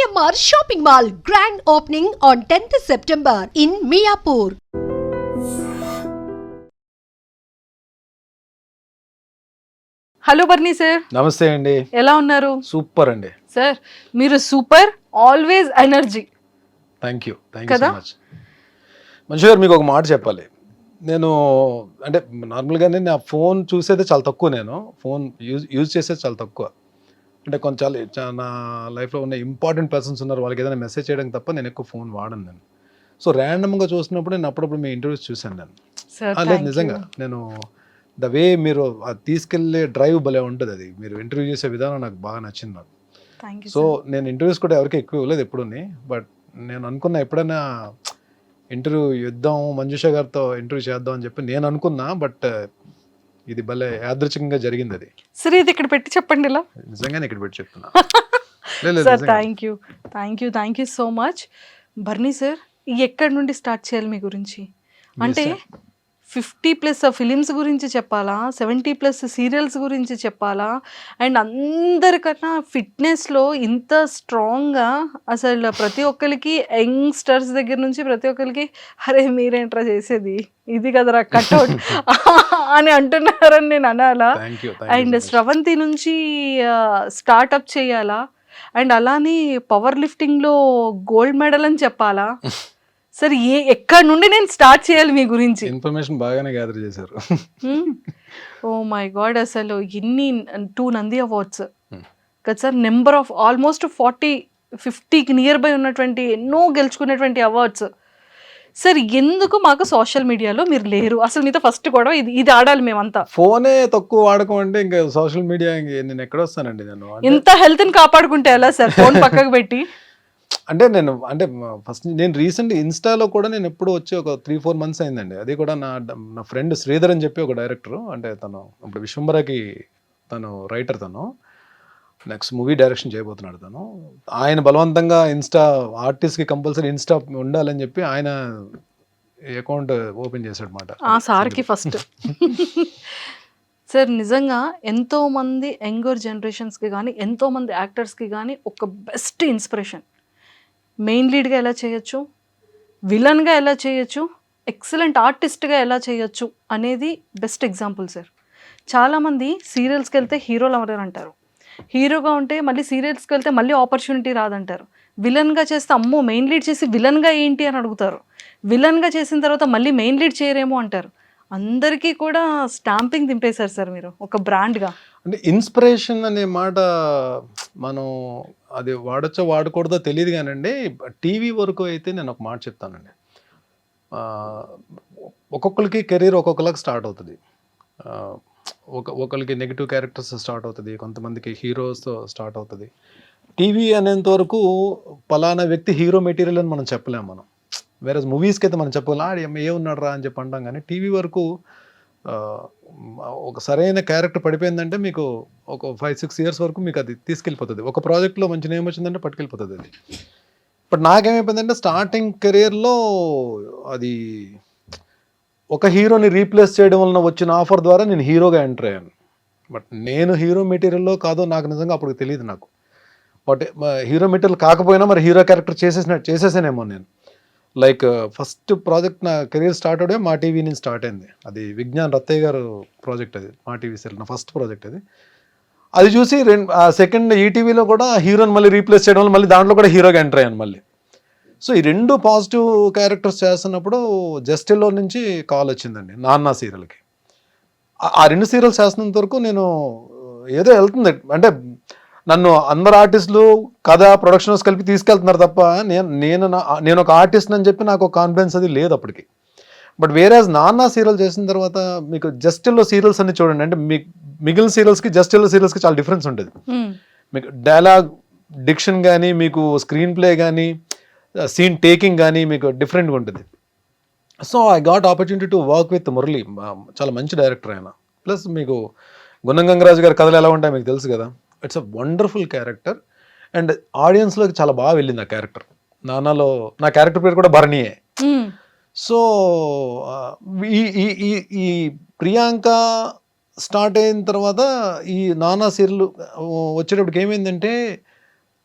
GMR Shopping Mall grand opening on 10th September in Miapur. Hello Barni sir, నమస్తే అండి. ఎలా ఉన్నారు? సూపర్ అండి. సార్ మీరు super, always energy. Thank you so much. మంచి గారు, మీకు ఒక మాట చెప్పాలి. నేను అంటే నార్మల్గానే నా ఫోన్ చూసేది చాలా తక్కువ. నేను ఫోన్ యూజ్ చేసేది చాలా తక్కువ. అంటే కొంచెం నా లైఫ్లో ఉన్న ఇంపార్టెంట్ పర్సన్స్ ఉన్నారు, వాళ్ళకి ఏదైనా మెసేజ్ చేయడం తప్ప నేను ఎక్కువ ఫోన్ వాడను నేను. సో ర్యాండమ్గా చూసినప్పుడు నేను అప్పుడప్పుడు మీ ఇంటర్వ్యూస్ చూశాను నేను. లేదు నిజంగా, నేను ద వే మీరు అది తీసుకెళ్లే డ్రైవ్ భలే ఉంటుంది. అది మీరు ఇంటర్వ్యూ చేసే విధానం నాకు బాగా నచ్చింది నాకు. సో నేను ఇంటర్వ్యూస్ కూడా ఎవరికి ఎక్కువ ఇవ్వలేదు ఎప్పుడుని. బట్ నేను అనుకున్నా ఎప్పుడైనా ఇంటర్వ్యూ ఇద్దాం, మంజుష గారితో ఇంటర్వ్యూ చేద్దాం అని చెప్పి నేను అనుకున్నా. బట్ ఇది భలే యాదృచ్ఛికంగా జరిగింది అది. సరే, ఇది ఇక్కడ పెట్టి చెప్పండి. ఇలా నిజంగానే ఇక్కడ పెట్టి చెప్తున్నా. Sir thank you so much. Barni sir, ఎక్కడి నుండి స్టార్ట్ చేయాలి మీ గురించి? అంటే 50+ ఫిలిమ్స్ గురించి చెప్పాలా, 70+ సీరియల్స్ గురించి చెప్పాలా, అండ్ అందరికన్నా ఫిట్నెస్లో ఇంత స్ట్రాంగ్గా అసలు ప్రతి ఒక్కరికి, యంగ్స్టర్స్ దగ్గర నుంచి ప్రతి ఒక్కరికి అరే మీరేంట్రా చేసేది, ఇది కదరా కట్అవుట్ అని అంటున్నారని నేను అనాలా? అండ్ స్రవంతి నుంచి స్టార్ట్అప్ చేయాలా, అండ్ అలానే పవర్ లిఫ్టింగ్లో గోల్డ్ మెడల్ అని చెప్పాలా? సరే, ఎక్కడి నుండి నేను స్టార్ట్ చేయాలి మీ గురించి? ఇన్ఫర్మేషన్ బాగానే గ్యాదర్ చేశారు. ఓ మై గాడ్, అసలు ఎన్ని 2 నంది అవార్డ్స్ కదా సార్, నెంబర్ ఆఫ్ ఆల్మోస్ట్ 40-50కి నియర్ బై ఉన్నటువంటి ఎన్నో గెలుచుకునేటువంటి అవార్డ్స్. సార్, ఎందుకు మాకు సోషల్ మీడియాలో మీరు లేరు? అసలు మీతో ఫస్ట్ కూడా ఇది ఆడాలి మేమంతా. ఫోనే తక్కువ వాడకం అంటే ఇంకా సోషల్ మీడియా నేను ఎక్కడ వస్తానండి? నేను ఇంత హెల్త్ని కాపాడుకుంటే ఎలా సార్, ఫోన్ పక్కకు పెట్టి? అంటే ఫస్ట్ నేను రీసెంట్ ఇన్స్టాలో కూడా నేను ఎప్పుడు వచ్చి ఒక 3-4 మంత్స్ అయిందండి. అది కూడా నా ఫ్రెండ్ శ్రీధర్ అని చెప్పి ఒక డైరెక్టర్, అంటే తను ఇప్పుడు విశ్వంబరకి తను రైటర్, తను నెక్స్ట్ మూవీ డైరెక్షన్ చేయబోతున్నాడు. తను ఆయన బలవంతంగా ఇన్స్టా ఆర్టిస్ట్కి కంపల్సరీ ఇన్స్టా ఉండాలని చెప్పి ఆయన అకౌంట్ ఓపెన్ చేశాడు అన్నమాట. ఆ సార్కి ఫస్ట్ సార్, నిజంగా ఎంతోమంది యంగర్ జనరేషన్స్కి కానీ, ఎంతోమంది యాక్టర్స్కి కానీ ఒక బెస్ట్ ఇన్స్పిరేషన్. మెయిన్ లీడ్గా ఎలా చేయొచ్చు, విలన్గా ఎలా చేయొచ్చు, ఎక్సలెంట్ ఆర్టిస్ట్గా ఎలా చేయొచ్చు అనేది బెస్ట్ ఎగ్జాంపుల్ సార్. చాలామంది సీరియల్స్కి వెళ్తే హీరోలు ఎవరు అంటారు, హీరోగా ఉంటే మళ్ళీ సీరియల్స్కి వెళ్తే మళ్ళీ ఆపర్చునిటీ రాదంటారు, విలన్గా చేస్తే అమ్మో మెయిన్ లీడ్ చేసి విలన్గా ఏంటి అని అడుగుతారు, విలన్గా చేసిన తర్వాత మళ్ళీ మెయిన్ లీడ్ చేయరేమో అంటారు. అందరికీ కూడా స్టాంపింగ్ దింపేశారు సార్ మీరు ఒక బ్రాండ్గా. అంటే ఇన్స్పిరేషన్ అనే మాట మనం అది వాడచ్చో వాడకూడదో తెలియదు కానండి. టీవీ వరకు అయితే నేను ఒక మాట చెప్తానండి. ఒక్కొక్కరికి కెరీర్ ఒక్కొక్కరికి స్టార్ట్ అవుతుంది. ఒకరికి నెగిటివ్ క్యారెక్టర్స్ స్టార్ట్ అవుతుంది, కొంతమందికి హీరోస్తో స్టార్ట్ అవుతుంది. టీవీ అనేంత వరకు పలానా వ్యక్తి హీరో మెటీరియల్ అని మనం చెప్పలేము మనం. వేరే మూవీస్కి అయితే మనం చెప్పగలం ఏ ఉన్నాడు రా అని చెప్పి అంటాం. కానీ టీవీ వరకు ఒక సరైన క్యారెక్టర్ పడిపోయిందంటే మీకు ఒక 5-6 ఇయర్స్ వరకు మీకు అది తీసుకెళ్ళిపోతుంది. ఒక ప్రాజెక్ట్లో మంచి నేమ్ వచ్చిందంటే పట్టుకెళ్ళిపోతుంది అది. బట్ నాకేమైపోయిందంటే స్టార్టింగ్ కెరియర్లో అది ఒక హీరోని రీప్లేస్ చేయడం వలన వచ్చిన ఆఫర్ ద్వారా నేను హీరోగా ఎంటర్ అయ్యాను. బట్ నేను హీరో మెటీరియల్లో కాదో నాకు నిజంగా అప్పుడు తెలియదు నాకు. బట్ హీరో మెటీరియల్ కాకపోయినా మరి హీరో క్యారెక్టర్ చేసేసానేమో నేను. లైక్ ఫస్ట్ ప్రాజెక్ట్ నా కెరీర్ స్టార్ట్ అవడే మా టీవీ నుంచి స్టార్ట్ అయింది. అది విజ్ఞాన్ రత్తయ్య గారు ప్రాజెక్ట్, అది మా టీవీ సీరియల్ నా ఫస్ట్ ప్రాజెక్ట్. అది చూసి సెకండ్ ఈటీవీలో కూడా హీరోని మళ్ళీ రీప్లేస్ చేయడం వల్ల మళ్ళీ దాంట్లో కూడా హీరోగా ఎంటర్ అయ్యాను మళ్ళీ. సో ఈ 2 పాజిటివ్ క్యారెక్టర్స్ చేస్తున్నప్పుడు జస్టిల్లో నుంచి కాల్ వచ్చిందండి నాన్న సీరియల్కి. ఆ 2 సీరియల్స్ చేస్తున్నంత వరకు నేను ఏదో వెళ్తుంది, అంటే నన్ను అందరు ఆర్టిస్టులు కథ ప్రొడక్షన్స్ కలిపి తీసుకెళ్తున్నారు తప్ప నేను ఒక ఆర్టిస్ట్ అని చెప్పి నాకు కాన్ఫిడెన్స్ అది లేదు అప్పటికి. బట్ వేరేజ్ నాన్న సీరియల్ చేసిన తర్వాత మీకు జస్టిల్లో సీరియల్స్ అన్ని చూడండి, అంటే మిగిలిన సీరియల్స్కి జస్టిల్లో సీరియల్స్కి చాలా డిఫరెన్స్ ఉంటుంది. మీకు డైలాగ్ డిక్షన్ కానీ, మీకు స్క్రీన్ ప్లే కానీ, సీన్ టేకింగ్ కానీ మీకు డిఫరెంట్గా ఉంటుంది. So I got opportunity to work with Murali, చాలా మంచి డైరెక్టర్ ఆయన. ప్లస్ మీకు గున్నం గంగరాజు గారి కథలు ఎలా ఉంటాయి మీకు తెలుసు కదా. It's a wonderful character and ఆడియన్స్లోకి చాలా బాగా వెళ్ళింది ఆ క్యారెక్టర్. నాన్నలో నా క్యారెక్టర్ పేరు కూడా భరణియే. సో ఈ ప్రియాంక స్టార్ట్ అయిన తర్వాత ఈ నానా సీరియల్ వచ్చేటప్పటికి ఏమైందంటే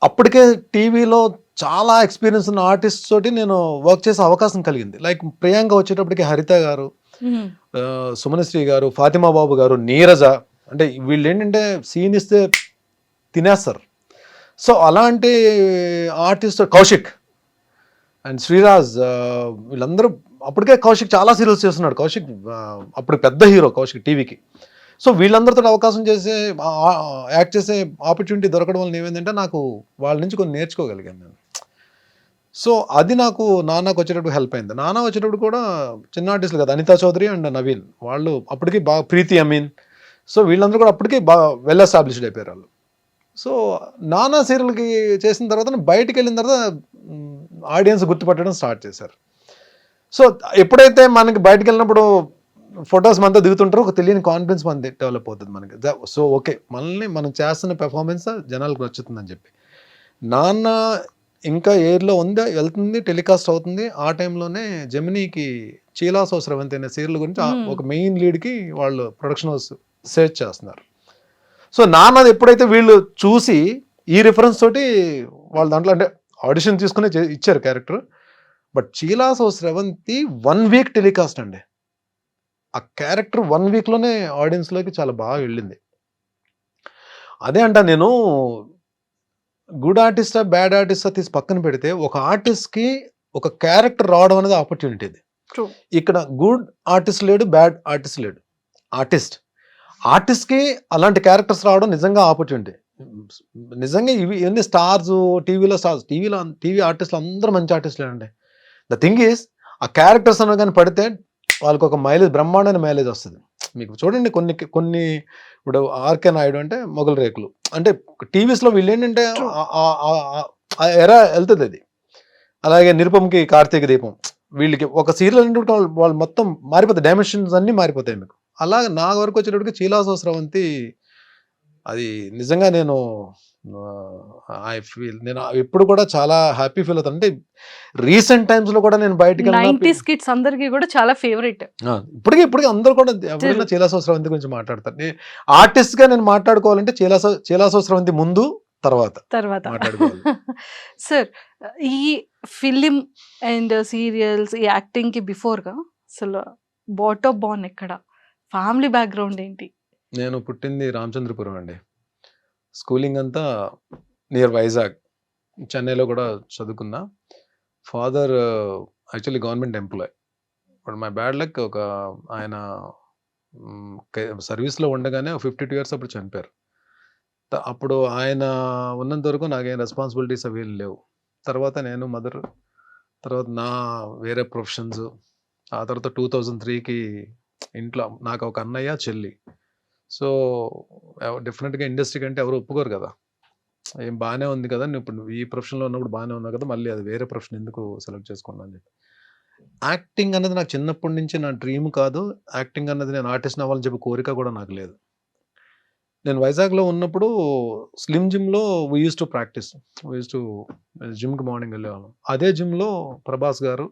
అప్పటికే టీవీలో చాలా ఎక్స్పీరియన్స్ ఉన్న ఆర్టిస్ట్ తోటి నేను వర్క్ చేసే అవకాశం కలిగింది. లైక్ ప్రియాంక వచ్చేటప్పటికి హరిత గారు, సుమనశ్రీ గారు, ఫాతిమా బాబు గారు, నీరజ, అంటే వీళ్ళు ఏంటంటే సీన్ ఇస్తే తినేస్తారు. సో అలాంటి ఆర్టిస్ట్ కౌశిక్ అండ్ శ్రీరాజ్, వీళ్ళందరూ అప్పటికే కౌశిక్ చాలా సీరియల్స్ చేస్తున్నాడు. కౌశిక్ అప్పుడు పెద్ద హీరో కౌశిక్ టీవీకి. సో వీళ్ళందరితో అవకాశం చేసే యాక్ట్ చేసే ఆపర్చునిటీ దొరకడం వల్ల ఏమైందంటే నాకు వాళ్ళ నుంచి కొన్ని నేర్చుకోగలిగాను నేను. సో అది నాకు నాన్నకు వచ్చేటప్పుడు హెల్ప్ అయింది. నాన్న వచ్చేటప్పుడు కూడా చిన్న ఆర్టిస్టులు కదా, అనితా చౌదరి అండ్ నవీన్, వాళ్ళు అప్పటికి బాగా, ప్రీతి అమీన్, సో వీళ్ళందరూ కూడా అప్పటికి బాగా వెల్ ఎస్టాబ్లిష్డ్ అయిపోయారు వాళ్ళు. సో నానా సీరియల్కి చేసిన తర్వాత బయటికి వెళ్ళిన తర్వాత ఆడియన్స్ గుర్తుపట్టడం స్టార్ట్ చేశారు. సో ఎప్పుడైతే మనకి బయటకు వెళ్ళినప్పుడు ఫొటోస్ మనతో దిగుతుంటారో ఒక తెలియని కాన్ఫిడెన్స్ మన డెవలప్ అవుతుంది మనకి. సో ఓకే, మనల్ని మనం చేస్తున్న పెర్ఫార్మెన్స్ జనాలకు నచ్చుతుందని చెప్పి. నాన్న ఇంకా ఎయిర్లో ఉంది, వెళ్తుంది, టెలికాస్ట్ అవుతుంది. ఆ టైంలోనే జెమినీకి చీలాసో స్రవంతి అనే సీరియల్ గురించి ఒక మెయిన్ లీడ్కి వాళ్ళు ప్రొడక్షన్ హౌస్ సెర్చ్ చేస్తున్నారు. సో నాన్నది ఎప్పుడైతే వీళ్ళు చూసి ఈ రిఫరెన్స్ తోటి వాళ్ళ దాంట్లో అంటే ఆడిషన్ తీసుకుని ఇచ్చారు character. But చీలాసో Sravanthi 1 week telecast అండి. ఆ క్యారెక్టర్ 1 వీక్లోనే ఆడియన్స్లోకి చాలా బాగా వెళ్ళింది. అదే అంట, నేను గుడ్ ఆర్టిస్టా బ్యాడ్ ఆర్టిస్టా తీసి పక్కన పెడితే ఒక ఆర్టిస్ట్కి ఒక క్యారెక్టర్ రావడం అనేది ఆపర్చునిటీ. ఇది ఇక్కడ గుడ్ ఆర్టిస్ట్ లేడు, బ్యాడ్ ఆర్టిస్ట్ లేడు. ఆర్టిస్ట్కి అలాంటి క్యారెక్టర్స్ రావడం నిజంగా ఆపర్చునిటీ. నిజంగా ఇవన్నీ స్టార్స్, టీవీ ఆర్టిస్టులు అందరూ మంచి ఆర్టిస్టులే అండి. ద థింగ్ ఈస్ ఆ క్యారెక్టర్స్ అన్న కానీ పడితే వాళ్ళకి ఒక మైలేజ్, బ్రహ్మాండమైన మైలేజ్ వస్తుంది. మీకు చూడండి కొన్ని ఇప్పుడు ఆర్కే నాయుడు అంటే మొగలు రేకులు, అంటే టీవీస్లో వీళ్ళు ఏంటంటే ఎరా వెళ్తుంది అది. అలాగే నిరుపంకి కార్తీక దీపం, వీళ్ళకి ఒక సీరియల్ అంటే వాళ్ళు మొత్తం మారిపోతాయి, డైమెన్షన్స్ అన్నీ మారిపోతాయి మీకు. అలాగే నా వరకు వచ్చేటప్పటికి చీలాసో స్రవంతి అది నిజంగా నేను ఎప్పుడు కూడా చాలా హ్యాపీ ఫీల్ అవుతాను. అంటే రీసెంట్ టైమ్స్ లో కూడా నేను బయటకి 90s కిడ్స్ అందరికీ కూడా చాలా ఫేవరెట్. ఇప్పటికీ అందరూ కూడా ఎవరైనా చీలాసో స్రవంతి గురించి మాట్లాడతారు. ఆర్టిస్ట్ గా నేను మాట్లాడుకోవాలంటే చీలాసో స్రవంతి ముందు తర్వాత మాట్లాడుకోవాలి. సార్, ఈ ఫిలిం అండ్ సీరియల్స్, ఈ యాక్టింగ్ కి బిఫోర్ గా అసలు బాటమ్ బాన్ ఎక్కడ, ఫ్యామిలీ బ్యాక్గ్రౌండ్ ఏంటి? నేను పుట్టింది రామచంద్రపురం అండి. స్కూలింగ్ అంతా నియర్ వైజాగ్, చెన్నైలో కూడా చదువుకున్నా. Father actually government employee. But my bad luck, ఒక ఆయన సర్వీస్లో ఉండగానే 52 ఇయర్స్ అప్పుడు చనిపోయారు. అప్పుడు ఆయన ఉన్నంత వరకు నాకేం రెస్పాన్సిబిలిటీస్ అవి లేవు. తర్వాత నేను మదర్, తర్వాత నా వేరే ప్రొఫెషన్స్. ఆ తర్వాత 2003కి ఇంట్లో నాకు ఒక అన్నయ్య, చెల్లి. సో డెఫినెట్గా ఇండస్ట్రీ కంటే ఎవరు ఒప్పుకోరు కదా. ఏం బాగానే ఉంది కదా, నువ్వు ఈ ప్రొఫెషన్లో ఉన్నప్పుడు బాగానే ఉన్నావు కదా, మళ్ళీ అది వేరే ప్రొఫెషన్ ఎందుకు సెలెక్ట్ చేసుకున్నా అని చెప్పి. యాక్టింగ్ అన్నది నాకు చిన్నప్పటి నుంచి నా డ్రీమ్ కాదు. యాక్టింగ్ అన్నది నేను ఆర్టిస్ట్ అవ్వాలని చెప్పి కోరిక కూడా నాకు లేదు. నేను వైజాగ్లో ఉన్నప్పుడు స్లిమ్ జిమ్లో వీ యూస్ టు ప్రాక్టీస్, జిమ్కి మార్నింగ్ వెళ్ళేవాళ్ళం. అదే జిమ్లో ప్రభాస్ గారు,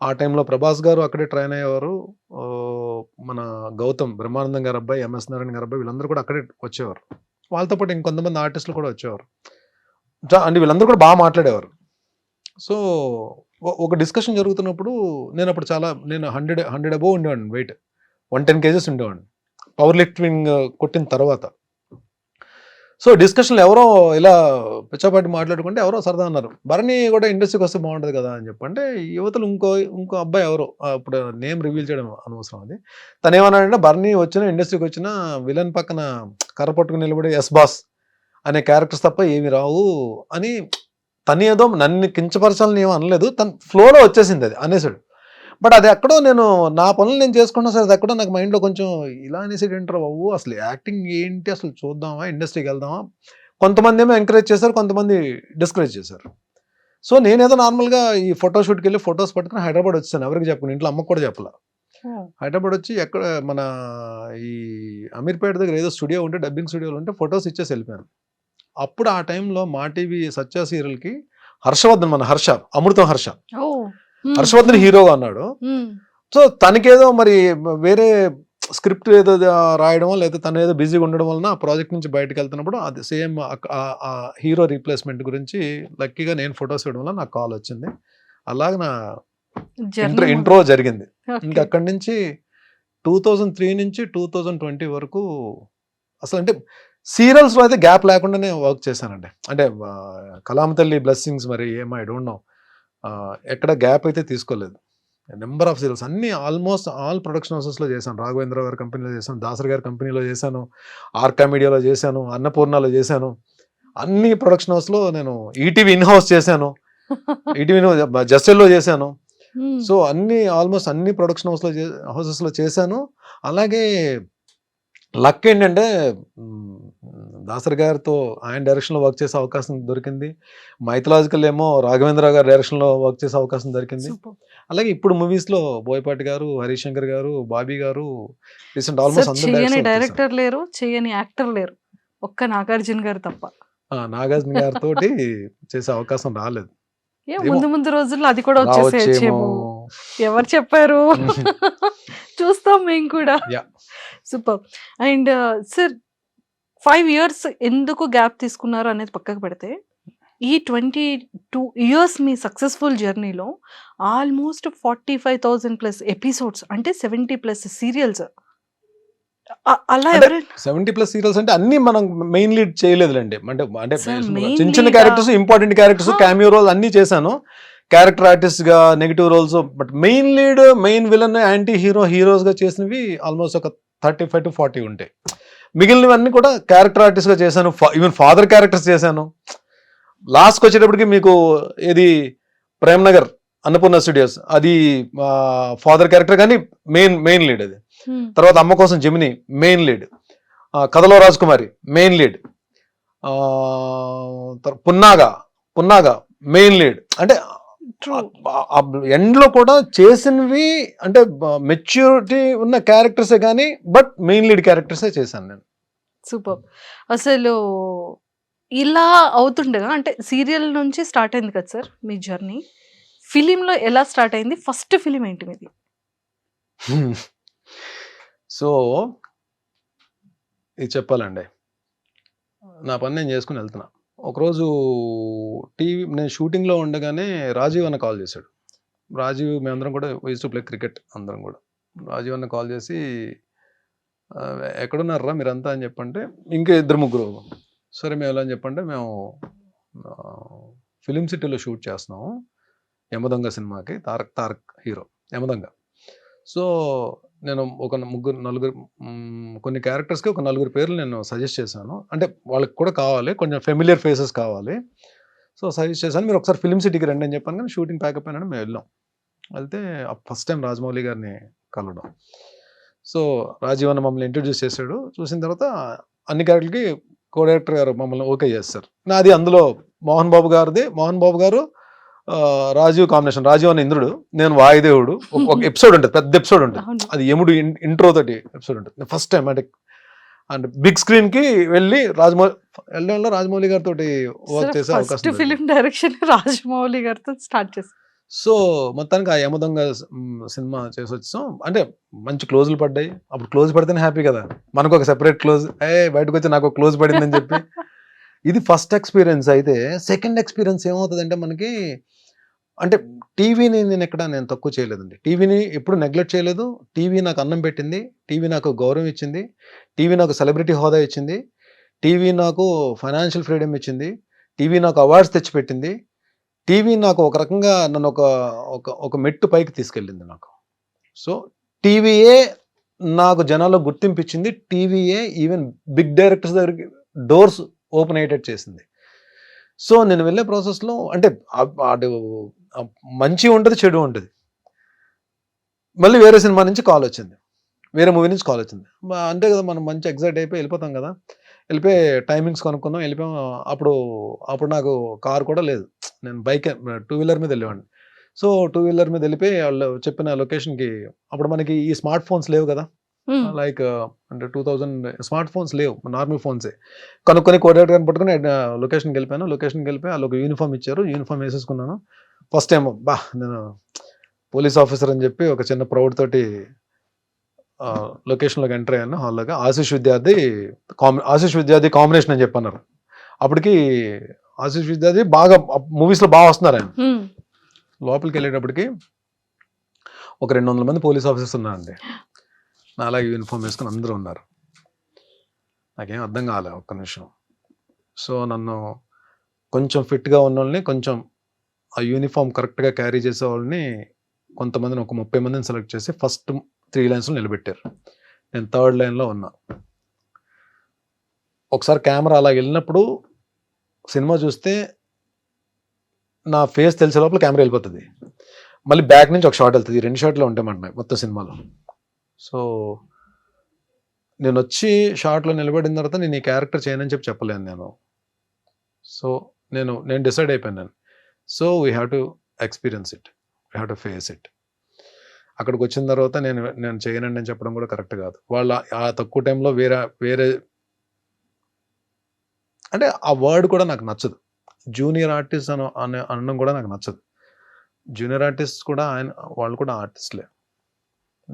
ఆ టైంలో ప్రభాస్ గారు అక్కడే ట్రైన్ అయ్యేవారు. మన గౌతమ్, బ్రహ్మానందం గారు అబ్బాయి, ఎంఎస్ నారాయణ గారు అబ్బాయి, వీళ్ళందరూ కూడా అక్కడే వచ్చేవారు. వాళ్ళతో పాటు ఇంకొంతమంది ఆర్టిస్టులు కూడా వచ్చేవారు. అంటే వీళ్ళందరూ కూడా బాగా మాట్లాడేవారు. సో ఒక డిస్కషన్ జరుగుతున్నప్పుడు నేను 100 అబోవ్ ఉండేవాడిని, వెయిట్ 110 kgs ఉండేవాడిని పవర్ లిఫ్టింగ్ కొట్టిన తర్వాత. సో డిస్కషన్లో ఎవరో ఇలా పిచ్చాపాటి మాట్లాడుకుంటే ఎవరో సరదా అన్నారు, భరణి కూడా ఇండస్ట్రీకి వస్తే బాగుంటుంది కదా అని చెప్పి. అంటే యువతలు ఇంకో అబ్బాయి ఎవరో, ఇప్పుడు నేమ్ రివీల్ చేయడం అనవసరం అది. తను ఏమన్నాడంటే, భరణి ఇండస్ట్రీకి వచ్చిన విలన్ పక్కన కర్ర పట్టుకుని నిలబడి ఎస్ బాస్ అనే క్యారెక్టర్స్ తప్ప ఏమి రావు అని. తను ఏదో నన్ను కించపరచాలని ఏమో అనలేదు, తన ఫ్లోలో వచ్చేసింది అది అనేసాడు. బట్ అది ఎక్కడో నేను నా పనులు నేను చేసుకున్నా సరే, అది ఎక్కడో నాకు మైండ్లో కొంచెం ఇలా అనేసాడు ఏంటారు బాబు, అసలు యాక్టింగ్ ఏంటి, అసలు చూద్దామా, ఇండస్ట్రీకి వెళ్దామా. కొంతమంది ఏమో ఎంకరేజ్ చేశారు, కొంతమంది డిస్కరేజ్ చేశారు. సో నేనేదో నార్మల్గా ఈ ఫోటోషూట్కి వెళ్ళి ఫొటోస్ పట్టుకుని హైదరాబాద్ వచ్చాను. ఎవరికి చెప్పుకుని, ఇంట్లో అమ్మకు కూడా చెప్పలా. హైదరాబాద్ వచ్చి ఎక్కడ మన ఈ అమీర్పేట దగ్గర ఏదో స్టూడియో ఉంటే, డబ్బింగ్ స్టూడియోలో ఉంటే ఫొటోస్ ఇచ్చేసి వెళ్ళిపోయాను. అప్పుడు ఆ టైంలో మా టీవీ సత్య సీరియల్కి హర్షవర్ధన్, మన అమృతం హర్షవర్ధన్ హీరోగా అన్నాడు. సో తనకేదో మరి వేరే స్క్రిప్ట్ ఏదో రాయడం లేదా తను ఏదో బిజీగా ఉండడం వలన ఆ ప్రాజెక్ట్ నుంచి బయటకు వెళ్తున్నప్పుడు అది సేమ్ ఆ హీరో రీప్లేస్మెంట్ గురించి లక్కీగా నేను ఫొటోస్ ఇవ్వడం వల్ల నాకు కాల్ వచ్చింది. అలాగే నా జర్నీ ఇంట్రో జరిగింది. ఓకే. ఇంకా అక్కడి నుంచి 2003 నుంచి 2020 వరకు అసలు అంటే సీరియల్స్లో అయితే గ్యాప్ లేకుండానే వర్క్ చేశానండి. అంటే కలాం తల్లి బ్లెస్సింగ్స్ మరి ఏమో ఐ డోంట్ నో, ఎక్కడ గ్యాప్ అయితే తీసుకోలేదు. నెంబర్ ఆఫ్ సీరియల్స్ అన్ని ఆల్మోస్ట్ ఆల్ ప్రొడక్షన్ హౌసెస్లో చేశాను. రాఘవేంద్ర గారి కంపెనీలో చేశాను, దాసరి గారి కంపెనీలో చేశాను, ఆర్కా మీడియాలో చేశాను, అన్నపూర్ణలో చేశాను. అన్ని ప్రొడక్షన్ హౌస్లో నేను ఈటీవీ ఇన్ హౌస్ చేశాను, ఈటీవీ జస్టెల్లో చేశాను. సో అన్ని ఆల్మోస్ట్ అన్ని ప్రొడక్షన్ హౌసెస్లో చేశాను. అలాగే లక్ ఏంటంటే దాసరి గారితో ఆయన డైరెక్షన్లో వర్క్ చేసే అవకాశం దొరికింది. మైథలాజికల్ ఏమో రాఘవేంద్ర గారి డైరెక్షన్లో వర్క్ చేసే అవకాశం దొరికింది. సూపర్. అలాగే ఇప్పుడు మూవీస్లో బోయపాటి గారు, హరీష్ శంకర్ గారు, బాబీ గారు, రీసెంట్ ఆల్మోస్ట్ సార్ అందరూ చేయని డైరెక్టర్ డైరెక్టర్ లేరు, చేయని యాక్టర్ లేరు, ఒక్క నాగార్జున గారు తప్ప. నాగార్జున గారితో చేసే అవకాశం రాలేదు. ముందు ముందు రోజుల్లో అది కూడా వచ్చేసేమో, ఎవరు చెప్పారు? చూస్తాం మేము కూడా. సూపర్. అండ్ సార్ 5 years ఎందుకు గ్యాప్ తీసుకున్నారు అనేది పక్కకు పెడితే, ఈ 22 years మీ సక్సెస్ఫుల్ జర్నీలో ఆల్మోస్ట్ 45,000+ ఎపిసోడ్స్, అంటే 70+ సీరియల్స్. అలా ఎవరైనా 70+ సీరియల్స్ అంటే అన్ని మనం మెయిన్ లీడ్ చేయలేదులేండి. అంటే అంటే Sir, main చిన్న చిన్న lead characters, important characters, cameo roles అన్ని చేశాను. క్యారెక్టర్ ఆర్టిస్ట్ గా, negative roles. But main lead, main villain, anti heroes గా చేసినవి ఆల్మోస్ట్ ఒక 35 to 40 ఉంటాయి. మిగిలినవన్నీ కూడా క్యారెక్టర్ ఆర్టిస్ట్ గా చేశాను. ఈవెన్ ఫాదర్ క్యారెక్టర్స్ చేశాను. లాస్ట్కి వచ్చేటప్పటికి మీకు ఏది ప్రేమ్ నగర్ అన్నపూర్ణ స్టూడియోస్, అది ఫాదర్ క్యారెక్టర్ కానీ మెయిన్ లీడ్ అది. తర్వాత అమ్మ కోసం జెమిని మెయిన్ లీడ్, కథలో Rajakumari main lead, Punnaga main lead. అంటే ఎండ్లో కూడా చేసినవి అంటే మెచ్యూరిటీ ఉన్న క్యారెక్టర్సే కానీ బట్ మెయిన్ లీడ్ క్యారెక్టర్సే చేశాను నేను. సూపర్. అసలు ఇలా అవుతుండగా, అంటే సీరియల్ నుంచి స్టార్ట్ అయింది కదా సార్ మీ జర్నీ, ఫిలింలో ఎలా స్టార్ట్ అయింది? ఫస్ట్ ఫిలిం ఏంటి మీది? సో ఇది చెప్పాలండి, నా పని నేను చేసుకుని వెళ్తున్నా. ఒకరోజు నేను షూటింగ్లో ఉండగానే రాజీవ్ అన్న కాల్ చేశాడు. రాజీవ్, మేమందరం కూడా యూజ్ టు ప్లే క్రికెట్ అందరం కూడా. రాజీవ్ అన్న కాల్ చేసి ఎక్కడున్నారా మీరంతా అని చెప్పంటే, ఇంకా 2-3. సరే మేము ఎలా అని చెప్పంటే, మేము ఫిలిం సిటీలో షూట్ చేస్తున్నాము యమదొంగ సినిమాకి, తారక్ హీరో యమదొంగ. సో నేను ఒక 3-4 కొన్ని క్యారెక్టర్స్కి ఒక 4 పేర్లు నేను సజెస్ట్ చేశాను. అంటే వాళ్ళకి కూడా కావాలి, కొంచెం ఫెమిలియర్ ఫేసెస్ కావాలి. సో సజెస్ట్ చేశాను, మీరు ఒకసారి ఫిలిం సిటీకి రండి అని చెప్పాను. కానీ షూటింగ్ ప్యాకప్ అయినా మేము వెళ్ళాం. వెళ్తే ఫస్ట్ టైం రాజమౌళి గారిని కలవడం. సో రాజీవ్ అన్న మమ్మల్ని ఇంట్రడ్యూస్ చేశాడు. చూసిన తర్వాత అన్ని క్యారెక్టర్కి కో డైరెక్టర్ గారు మమ్మల్ని ఓకే చేస్తారు. నాది అందులో మోహన్ బాబు గారు రాజీవ్ కాంబినేషన్. రాజీవ్ అన్న ఇంద్రుడు, నేను వాయుదేవుడు. ఒక ఎపిసోడ్ ఉంటుంది, పెద్ద ఎపిసోడ్ ఉంటుంది, అది యముడు ఇంట్రో తోటి ఎపిసోడ్ ఉంటుంది. ఫస్ట్ టైం అంటే బిగ్ స్క్రీన్ కి వెళ్ళి రాజమౌళి గారితో వర్క్ చేసే అవకాశం. ఫిలిం డైరెక్షన్ రాజమౌళి గారితో స్టార్ట్ చేశారు. సో మొత్తానికి ఆ యమదొంగ సినిమా చేసి వచ్చాం. అంటే మంచి క్లోజులు పడ్డాయి. అప్పుడు క్లోజ్ పడితేనే హ్యాపీ కదా, మనకు ఒక సెపరేట్ క్లోజ్, బయటకు వచ్చి నాకు ఒక క్లోజ్ పడిందని చెప్పి. ఇది ఫస్ట్ ఎక్స్పీరియన్స్. అయితే సెకండ్ ఎక్స్పీరియన్స్ ఏమవుతుందంటే మనకి, అంటే టీవీని నేను తక్కువ చేయలేదండి. టీవీని ఎప్పుడు నెగ్లెక్ట్ చేయలేదు. టీవీ నాకు అన్నం పెట్టింది, టీవీ నాకు గౌరవం ఇచ్చింది, టీవీ నాకు సెలబ్రిటీ హోదా ఇచ్చింది, టీవీ నాకు ఫైనాన్షియల్ ఫ్రీడమ్ ఇచ్చింది, టీవీ నాకు అవార్డ్స్ తెచ్చిపెట్టింది, టీవీ నాకు ఒక రకంగా నన్ను ఒక మెట్టు పైకి తీసుకెళ్ళింది నాకు. సో టీవీయే నాకు జనాల్లో గుర్తింపు ఇచ్చింది, టీవీయే ఈవెన్ బిగ్ డైరెక్టర్స్ దగ్గరికి డోర్స్ ఓపెన్ అయ్యేటట్టు చేసింది. సో నేను వెళ్ళే ప్రాసెస్లో అంటే అటు మంచి ఉంటుంది, చెడు ఉంటుంది. మళ్ళీ వేరే సినిమా నుంచి కాల్ వచ్చింది, వేరే మూవీ నుంచి కాల్ వచ్చింది. అంతే కదా, మనం మంచి ఎగ్జైట్ అయిపోయి వెళ్ళిపోతాం కదా. వెళ్ళిపోయి టైమింగ్స్ కొనుక్కున్నాం, వెళ్ళిపోయాం. అప్పుడు నాకు కార్ కూడా లేదు, నేను బైక్ 2-వీలర్ మీద వెళ్ళేవాడిని. సో 2-వీలర్ మీద వెళ్ళిపోయి వాళ్ళు చెప్పిన లొకేషన్కి, అప్పుడు మనకి ఈ స్మార్ట్ ఫోన్స్ లేవు కదా, లైక్ అంటే 2000 స్మార్ట్ ఫోన్స్ లేవు, నార్మల్ ఫోన్సే. కనుక్కొని కోఆర్డినేటర్ పట్టుకుని లొకేషన్కి వెళ్ళిపోయాను. లొకేషన్కి వెళ్ళిపోయి వాళ్ళు ఒక యూనిఫామ్ ఇచ్చారు, యూనిఫామ్ వేసేసుకున్నాను. ఫస్ట్ టైం నేను పోలీస్ ఆఫీసర్ అని చెప్పి ఒక చిన్న ప్రౌడ్ తోటి లొకేషన్లోకి ఎంటర్ అయ్యాను హాల్లోగా. ఆశీష్ విద్యార్థి కాంబినేషన్ అని చెప్పన్నారు. అప్పటికి ఆశీష్ విద్యార్థి బాగా మూవీస్లో బాగా వస్తున్నారు ఆయన. లోపలికి వెళ్ళేటప్పటికి ఒక 200 మంది పోలీస్ ఆఫీసర్స్ ఉన్నారండి. నా అలాగే యూనిఫామ్ వేసుకుని అందరూ ఉన్నారు. నాకేం అర్థం కాలే ఒక్క నిమిషం. సో నన్ను కొంచెం ఫిట్గా ఉన్న వాళ్ళని, కొంచెం ఆ యూనిఫామ్ కరెక్ట్గా క్యారీ చేసే వాళ్ళని కొంతమందిని, ఒక 30 మందిని సెలెక్ట్ చేసి ఫస్ట్ 3 లైన్స్లో నిలబెట్టారు. నేను 3rd లైన్లో ఉన్నా. ఒకసారి కెమెరా అలా వెళ్ళినప్పుడు సినిమా చూస్తే నా ఫేస్ తెలిసే లోపల కెమెరా వెళ్ళిపోతుంది. మళ్ళీ బ్యాక్ నుంచి ఒక షాట్ వెళ్తుంది. 2 షాట్లు ఉంటాయన్నమాట మొత్తం సినిమాలో. సో నేను వచ్చి షాట్లో నిలబడిన తర్వాత నేను ఈ క్యారెక్టర్ చేయనని చెప్పలేను నేను. సో నేను డిసైడ్ అయిపోయాను. So we have to experience it, we have to face it. అక్కడికి వచ్చిన తర్వాత నేను చేయనండి అని చెప్పడం కూడా కరెక్ట్ కాదు. వాళ్ళ ఆ తక్కువ టైంలో వేరే అంటే ఆ వర్డ్ కూడా నాకు నచ్చదు. జూనియర్ ఆర్టిస్ట్ అనడం కూడా నాకు నచ్చదు. జూనియర్ ఆర్టిస్ట్ కూడా వాళ్ళు కూడా ఆర్టిస్ట్లే.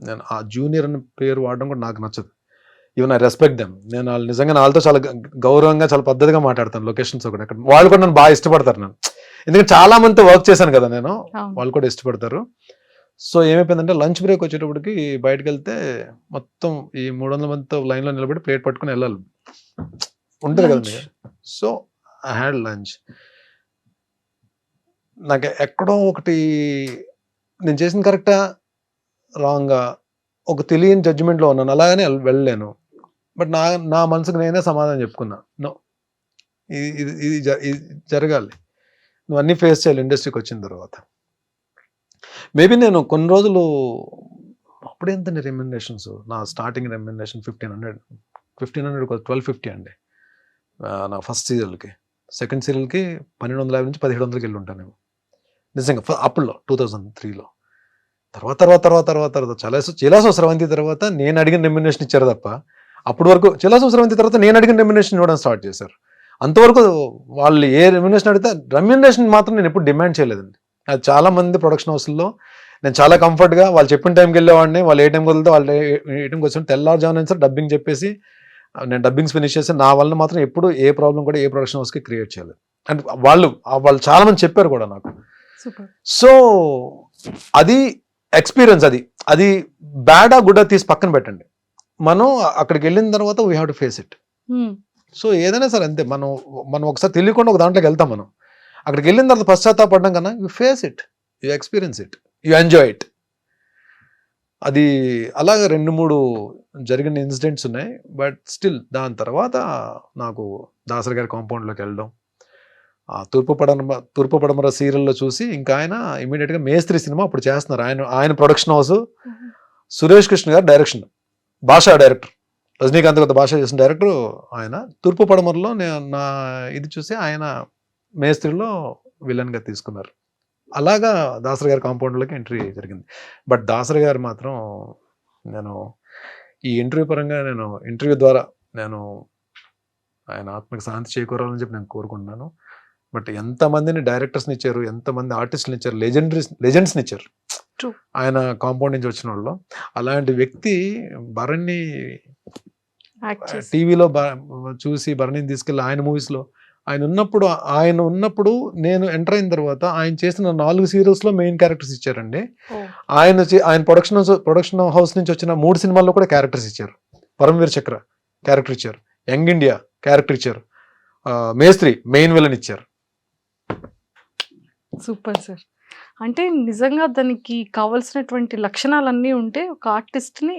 నేను ఆ జూనియర్ అనే పేరు వాడడం కూడా నాకు నచ్చదు. Even I respect them. నేను వాళ్ళు నిజంగా వాళ్ళతో చాలా గౌరవంగా, చాలా పద్ధతిగా మాట్లాడతాను. లొకేషన్స్ ఒకటి అక్కడ వాళ్ళు కూడా నన్ను బాగా ఇష్టపడతారు. నేను ఎందుకంటే చాలా మందితో వర్క్ చేశాను కదా నేను, వాళ్ళు కూడా ఇష్టపడతారు. సో ఏమైపోయిందంటే లంచ్ బ్రేక్ వచ్చేటప్పటికి బయటకు వెళ్తే మొత్తం ఈ 300 మందితో లైన్లో నిలబడి ప్లేట్ పట్టుకుని వెళ్ళాలి ఉంటుంది కదండి. So I had lunch. నాకు ఎక్కడో ఒకటి నేను చేసిన కరెక్టా రాంగా ఒక తెలియని జడ్జిమెంట్లో ఉన్నాను. అలాగనే వెళ్ళలేను. బట్ నా మనసుకు నేనే సమాధానం చెప్పుకున్నా, నో ఇది జరగాలి, నువ్వు అన్నీ ఫేస్ చేయాలి ఇండస్ట్రీకి వచ్చిన తర్వాత. మేబీ నేను కొన్ని రోజులు అప్పుడెంతండి రెమ్యునరేషన్స్, నా స్టార్టింగ్ రెమ్యునరేషన్ 1500 1250 అండి నా ఫస్ట్ సీరియల్కి. సెకండ్ సీరియల్కి 1250 నుంచి 1700కి వెళ్ళి ఉంటాను నిజంగా అప్పుల్లో 2003లో. తర్వాత చిలాసో స్రవంతి తర్వాత నేను అడిగిన రెమ్యునరేషన్ ఇచ్చారు తప్ప, అప్పటి వరకు చిలాసో స్రవంతి తర్వాత నేను అడిగిన రెమ్యునరేషన్ ఇవ్వడం స్టార్ట్ చేశారు. అంతవరకు వాళ్ళు ఏ రెమ్యునరేషన్ అడిగితే రెమ్యునరేషన్ మాత్రం నేను ఎప్పుడు డిమాండ్ చేయలేదండి. అది చాలా మంది ప్రొడక్షన్ హౌస్లో నేను చాలా కంఫర్ట్గా వాళ్ళు చెప్పిన టైంకి వెళ్ళేవాడిని. వాళ్ళు ఏ టైంకి వదిలితే వాళ్ళు ఏ టైంకి వచ్చి తెల్లారుజామున సార్ డబ్బింగ్ చెప్పేసి నేను డబ్బింగ్స్ ఫినిష్ చేసి నా వల్ల మాత్రం ఎప్పుడు ఏ ప్రాబ్లం కూడా ఏ ప్రొడక్షన్ హౌస్కి క్రియేట్ చేయలేదు. అండ్ వాళ్ళు చాలా మంది చెప్పారు కూడా నాకు. సో అది ఎక్స్పీరియన్స్. అది బ్యాడా గుడ్డా తీసి పక్కన పెట్టండి. మనం అక్కడికి వెళ్ళిన తర్వాత we have to face it. So ఏదైనా సరే అంతే. మనం ఒకసారి తెలియకుండా ఒక దాంట్లోకి వెళ్తాం. మనం అక్కడికి వెళ్ళిన తర్వాత పశ్చాత్తాపడడం కన్నా you face it, you experience it, you enjoy it. అది అలాగే 2-3 జరిగిన ఇన్సిడెంట్స్ ఉన్నాయి. బట్ స్టిల్ దాని తర్వాత నాకు దాసరి గారి కాంపౌండ్లోకి వెళ్ళడం, తూర్పు పడమర సీరియల్లో చూసి ఇంకా ఆయన ఇమీడియట్గా మేస్త్రి సినిమా అప్పుడు చేస్తున్నారు. ఆయన ప్రొడక్షన్ హౌస్, సురేష్ కృష్ణ గారు డైరెక్షన్, భాషా డైరెక్టర్, రజనీకాంత్ గారు భాష చేసిన డైరెక్టర్ ఆయన. తూర్పు పడమరలో నా ఇది చూసి ఆయన మేస్త్రిలో విలన్గా తీసుకున్నారు. అలాగా దాసరి గారి కాంపౌండ్లోకి ఎంట్రీ జరిగింది. బట్ దాసరి గారు మాత్రం నేను ఈ ఇంటర్వ్యూ పరంగా ఇంటర్వ్యూ ద్వారా ఆయన ఆత్మకి శాంతి చేకూరాలని చెప్పి నేను కోరుకుంటున్నాను. బట్ ఎంతమందిని డైరెక్టర్స్ని ఇచ్చారు, ఎంతమంది ఆర్టిస్టులు ఇచ్చారు, లెజెండ్స్ని ఇచ్చారు ఆయన కాంపౌండ్ నుంచి వచ్చిన వాళ్ళు. అలాంటి వ్యక్తి భరణి టీవీలో చూసి భరణిని తీసుకెళ్ళి ఆయన మూవీస్లో ఆయన ఉన్నప్పుడు నేను ఎంటర్ అయిన తర్వాత ఆయన చేసిన 4 సీరియల్స్లో మెయిన్ క్యారెక్టర్స్ ఇచ్చారండి. ఆయన ప్రొడక్షన్ హౌస్ నుంచి వచ్చిన 3 సినిమాల్లో కూడా క్యారెక్టర్స్ ఇచ్చారు. పరమవీర్ చక్ర క్యారెక్టర్ ఇచ్చారు, యంగ్ ఇండియా క్యారెక్టర్ ఇచ్చారు, మేస్త్రి మెయిన్ విలన్ ఇచ్చారు. Super sir. అంటే నిజంగా దానికి కావాల్సినటువంటి లక్షణాలన్నీ ఉంటే ఒక ఆర్టిస్ట్ని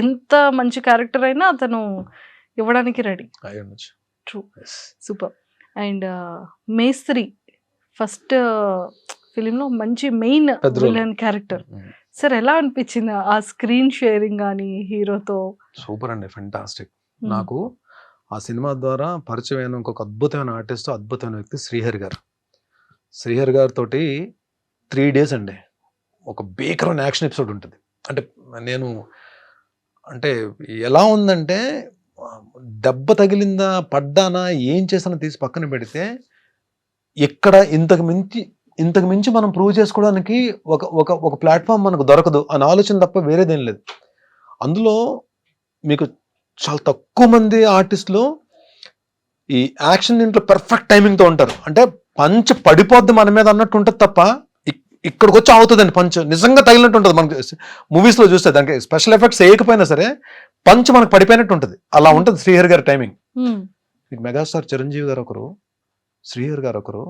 ఎంత మంచి క్యారెక్టర్ అయినా అతను ఇవ్వడానికి రెడీ. True, super. అండ్ మేస్త్రి ఫస్ట్ ఫిలింలో మంచి మెయిన్ విలన్ క్యారెక్టర్. సార్ ఎలా అనిపించింది ఆ స్క్రీన్ షేరింగ్ కానీ హీరోతో? సూపర్ అండి, ఫెంటాస్టిక్. నాకు ఆ సినిమా ద్వారా పరిచయం ఇంకొక అద్భుతమైన ఆర్టిస్ట్, అద్భుతమైన వ్యక్తి శ్రీహరి గారితో 3 days అండి ఒక భీకరమైన యాక్షన్ ఎపిసోడ్ ఉంటుంది. అంటే ఎలా ఉందంటే దెబ్బ తగిలిందా, పడ్డానా, ఏం చేసానో తీసి పక్కన పెడితే ఇక్కడ ఇంతకు మించి మనం ప్రూవ్ చేసుకోవడానికి ఒక ప్లాట్ఫామ్ మనకు దొరకదు అని ఆలోచన తప్ప వేరేదేం లేదు. అందులో మీకు చాలా తక్కువ మంది ఆర్టిస్టులు ఈ యాక్షన్ దీంట్లో పర్ఫెక్ట్ టైమింగ్తో ఉంటారు. అంటే పంచ్ పడిపోద్ది మన మీద అన్నట్టు ఉంటుంది తప్ప ఇక్కడికి వచ్చి అవుతుందండి పంచ్ నిజంగా తగిలినట్టు ఉంటుంది. మనకి మూవీస్లో చూస్తే దానికి స్పెషల్ ఎఫెక్ట్స్ వేయకపోయినా సరే పంచ్ మనకు పడిపోయినట్టు ఉంటుంది. అలా ఉంటుంది శ్రీహరి గారి టైమింగ్. మెగాస్టార్ చిరంజీవి గారు ఒకరు, శ్రీహరి గారు ఒకరు,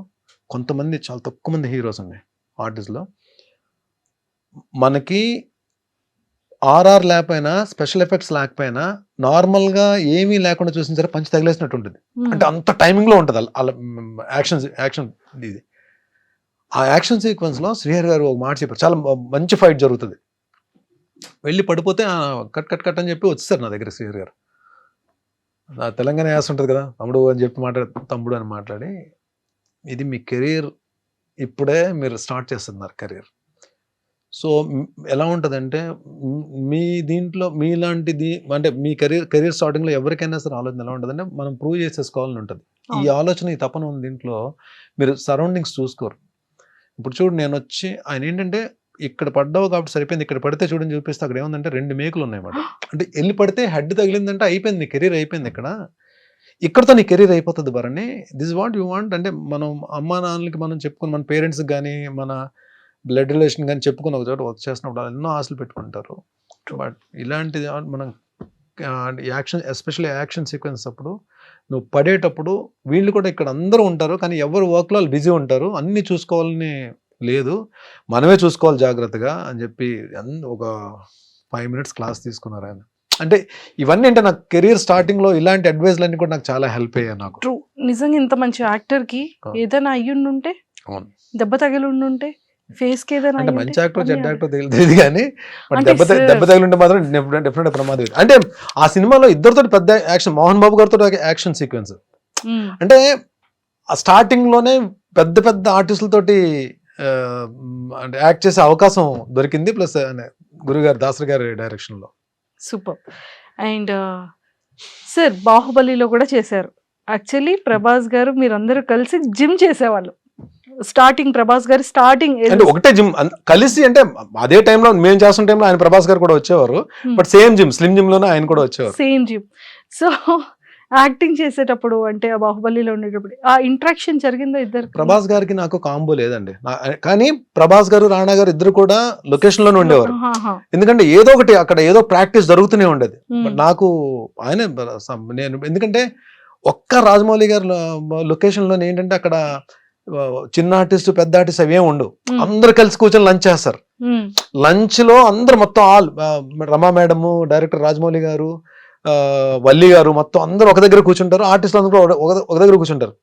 కొంతమంది చాలా తక్కువ మంది హీరోస్ అండి ఆర్టిస్ట్లో. మనకి ఆర్ఆర్ లేకపోయినా స్పెషల్ ఎఫెక్ట్స్ లేకపోయినా నార్మల్గా ఏమీ లేకుండా చూసిన సరే పంచ్ తగిలేసినట్టు ఉంటుంది. అంటే అంత టైమింగ్లో ఉంటుంది అలా యాక్షన్ ఇది. ఆ యాక్షన్ సీక్వెన్స్లో శ్రీహరి గారు ఒక మాట చెప్పారు, చాలా మంచి ఫైట్ జరుగుతుంది, వెళ్ళి పడిపోతే కట్ కట్ కట్ అని చెప్పి వచ్చేసారు నా దగ్గర శ్రీహరి గారు. నా తెలంగాణ యాస ఉంటుంది కదా, తమ్ముడు అని చెప్పి తమ్ముడు అని మాట్లాడి, ఇది మీ కెరీర్ ఇప్పుడే మీరు స్టార్ట్ చేస్తున్నారు కెరీర్. సో ఎలా ఉంటుందంటే మీ దీంట్లో మీలాంటిది అంటే మీ కెరీర్ స్టార్టింగ్లో ఎవరికైనా సరే ఆలోచన ఎలా ఉంటుందంటే మనం ప్రూవ్ చేసేసుకోవాలని ఉంటుంది. ఈ ఆలోచన ఈ తపన ఉంది దీంట్లో. మీరు సరౌండింగ్స్ చూసుకోరు. ఇప్పుడు చూడు నేను వచ్చి ఆయన ఏంటంటే ఇక్కడ పడ్డావు కాబట్టి సరిపోయింది, ఇక్కడ పడితే చూడని చూపిస్తే అక్కడ ఏముందంటే 2 మేకులు ఉన్నాయన్నమాట. అంటే వెళ్ళి పడితే హెడ్ తగిలిందంటే అయిపోయింది, నీ కెరీర్ అయిపోయింది. ఇక్కడతో నీ కెరీర్ అయిపోతుంది Bharani. This what you want అంటే మనం అమ్మా నాన్నలకి మనం చెప్పుకుని మన పేరెంట్స్కి కానీ మన బ్లడ్ రిలేషన్ కానీ చెప్పుకుని ఒక చోట వర్క్ చేసినప్పుడు వాళ్ళు ఎన్నో ఆశలు పెట్టుకుంటారు. బట్ ఇలాంటిది మనం యాక్షన్ ఎస్పెషల్లీ యాక్షన్ సీక్వెన్స్ అప్పుడు నువ్వు పడేటప్పుడు వీళ్ళు కూడా ఇక్కడ అందరూ ఉంటారు కానీ ఎవరు వర్క్లో వాళ్ళు బిజీ ఉంటారు, అన్నీ చూసుకోవాలని లేదు, మనమే చూసుకోవాలి జాగ్రత్తగా అని చెప్పి ఒక 5 minutes క్లాస్ తీసుకున్నారు ఆయన. అంటే ఇవన్నీ అంటే నాకు కెరీర్ స్టార్టింగ్లో ఇలాంటి అడ్వైజ్లన్నీ కూడా నాకు చాలా హెల్ప్ అయ్యాయి. నాకు ట్రూ, నిజంగా ఇంత మంచి యాక్టర్కి ఏదైనా అయ్యుండుంటే, దెబ్బ తగిలి ఉండుంటే, ఫేస్ కి ఏదైనా అంటే మంచి యాక్టర్ చెడ్డ యాక్టర్ తెలియదు కానీ దెబ్బ తగిలింటే మాత్రం డెఫినెట్ ప్రమాదం. అంటే ఆ సినిమాలో ఇద్దరితో పెద్ద యాక్షన్, మోహన్ బాబు గారితో యాక్షన్ సీక్వెన్స్ అంటే ఆ స్టార్టింగ్ లోనే పెద్ద పెద్ద ఆర్టిస్టులతోటి అంటే యాక్ట్ చేసే అవకాశం దొరికింది. ప్లస్ గురుగారు దాసరి గారి డైరెక్షన్ లో సూపర్. అండ్ సార్ బాహుబలిలో కూడా చేశారు. యాక్చువల్లీ ప్రభాస్ గారు మీరందరూ కలిసి జిమ్ చేసేవాళ్ళు. స్టార్టింగ్ ప్రభాస్ గారు స్టార్టింగ్ అంటే ఒకటే జిమ్ కలిసి, అంటే అదే టైంలో మేము చేస్తున్న టైంలో ఆయన ప్రభాస్ గారు కూడా వచ్చేవారు. But same gym, slim gym లోనే ఆయన కూడా వచ్చేవారు. Same gym. సో యాక్టింగ్ చేసేటప్పుడు అంటే ఆ బాహుబలిలో ఉండేటప్పుడు ఆ ఇంట్రాక్షన్ జరిగిందా ఇద్దరు? ప్రభాస్ గారికి నాకు కాంబో లేదండి, కానీ ప్రభాస్ గారు రాణా గారు ఇద్దరు కూడా లొకేషన్ లోనే ఉండేవారు. ఎందుకంటే ఏదో ఒకటి అక్కడ ఏదో ప్రాక్టీస్ జరుగుతూనే ఉండేది. నాకు ఆయన నేను ఎందుకంటే ఒక్క రాజమౌళి గారు లొకేషన్ లోనే ఏంటంటే అక్కడ చిన్న ఆర్టిస్ట్ పెద్ద ఆర్టిస్ట్ అవేం ఉండవు, అందరు కలిసి కూర్చొని లంచ్ చేస్తారు. లంచ్ లో అందరు మొత్తం ఆల్ రమా మేడము, డైరెక్టర్ రాజమౌళి గారు, వల్లి గారు మొత్తం అందరూ ఒక దగ్గర కూర్చుంటారు, ఆర్టిస్టులు అందరూ ఒక దగ్గర కూర్చుంటారు.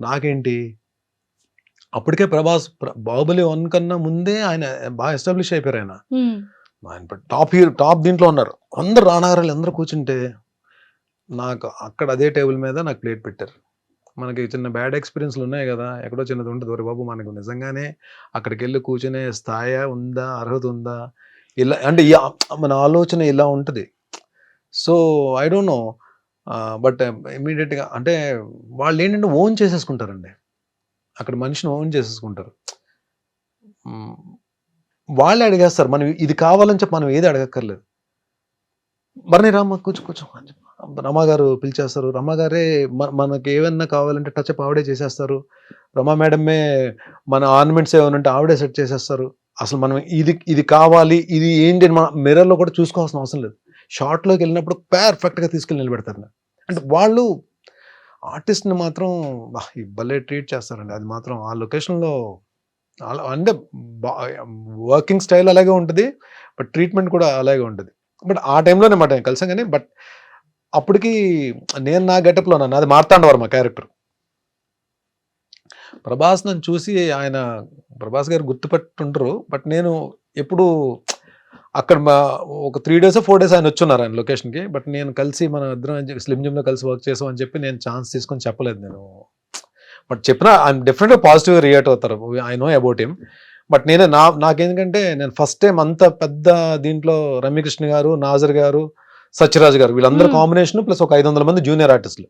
నాకేంటి అప్పటికే ప్రభాస్ బాహుబలి 1 కన్నా ముందే ఆయన బాగా ఎస్టాబ్లిష్ అయిపోయారు. ఆయన టాప్ దీంట్లో ఉన్నారు. అందరు రానాగారాలు అందరూ కూర్చుంటే నాకు అక్కడ అదే టేబుల్ మీద నాకు ప్లేట్ పెట్టారు. మనకి చిన్న బ్యాడ్ ఎక్స్పీరియన్స్లు ఉన్నాయి కదా, ఎక్కడో చిన్నది ఉంటుంది, ఒరే బాబు మనకు నిజంగానే అక్కడికి వెళ్ళి కూర్చునే స్థాయి ఉందా, అర్హత ఉందా, ఇలా అంటే మన ఆలోచన ఇలా ఉంటుంది. So I don't know, but ఇమీడియట్గా అంటే వాళ్ళు ఏంటంటే ఓన్ చేసేసుకుంటారండి, అక్కడ మనిషిని ఓన్ చేసేసుకుంటారు. వాళ్ళే అడిగేస్తారు, మనం ఇది కావాలని చెప్పి మనం ఏది అడగక్కర్లేదు. మరిని రామ్మ కూర్చో అని చెప్పి రమా గారు పిలిచేస్తారు. రమా గారే మనకి ఏమన్నా కావాలంటే టచ్అప్ ఆవిడే చేసేస్తారు. రమా మేడమే మన ఆర్నమెంట్స్ ఏమైనా ఉంటే ఆవిడే సెట్ చేసేస్తారు. అసలు మనం ఇది కావాలి, ఇది ఏంటి అని మన మిర్రర్లో కూడా చూసుకోవాల్సిన అవసరం లేదు. షార్ట్లోకి వెళ్ళినప్పుడు పర్ఫెక్ట్గా తీసుకెళ్ళి నిలబెడతారు. అంటే వాళ్ళు ఆర్టిస్ట్ని మాత్రం భలే ట్రీట్ చేస్తారండి. అది మాత్రం ఆ లొకేషన్లో అంటే వర్కింగ్ స్టైల్ అలాగే ఉంటుంది, బట్ ట్రీట్మెంట్ కూడా అలాగే ఉంటుంది. బట్ ఆ టైంలోనే మాట కలిసాం కానీ, బట్ అప్పటికి నేను నా గెటప్లో నాది మార్తాండవర్మ క్యారెక్టర్. ప్రభాస్ నన్ను చూసి ఆయన ప్రభాస్ గారు గుర్తుపెట్టుంటారు, బట్ నేను ఎప్పుడు అక్కడ ఒక 3 days 4 days ఆయన వచ్చున్నారు ఆయన లొకేషన్కి. బట్ నేను కలిసి మన ఇద్దరం స్లిమ్ జిమ్లో కలిసి వర్క్ చేసాం అని చెప్పి నేను ఛాన్స్ తీసుకొని చెప్పలేదు నేను. బట్ చెప్పినా ఆయన డెఫినెట్గా పాజిటివ్గా రియాక్ట్ అవుతారు, I know about him. But నాకేందుకంటే నేను ఫస్ట్ టైం అంత పెద్ద దీంట్లో రమ్యకృష్ణ గారు, నాజర్ గారు, సత్యరాజ్ గారు వీళ్ళందరూ కాంబినేషన్ ప్లస్ ఒక 500 మంది జూనియర్ ఆర్టిస్టులు,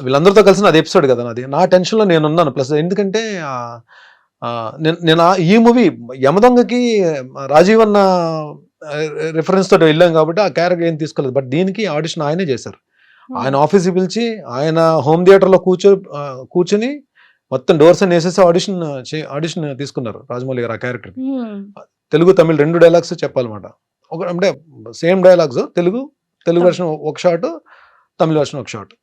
వీళ్ళందరితో కలిసి నాది ఎపిసోడ్ కదా నాది. నా టెన్షన్లో నేను ఉన్నాను. ప్లస్ ఎందుకంటే నేను ఈ మూవీ యమదొంగకి రాజీవ్ అన్న రిఫరెన్స్ తోటి వెళ్ళాం కాబట్టి ఆ క్యారెక్టర్ ఏం తీసుకోలేదు. బట్ దీనికి ఆడిషన్ ఆయనే చేశారు. ఆయన ఆఫీస్కి పిలిచి ఆయన హోమ్ థియేటర్లో కూర్చొని మొత్తం డోర్స్ అని వేసేసి ఆడిషన్ తీసుకున్నారు రాజమౌళి గారు ఆ క్యారెక్టర్. తెలుగు తమిళ్ 2 డైలాగ్స్ చెప్పాలన్నమాట. అంటే సేమ్ డైలాగ్స్, తెలుగు వెర్షన్ ఒక షాట్, తమిళ వెర్షన్ ఒక షాట్.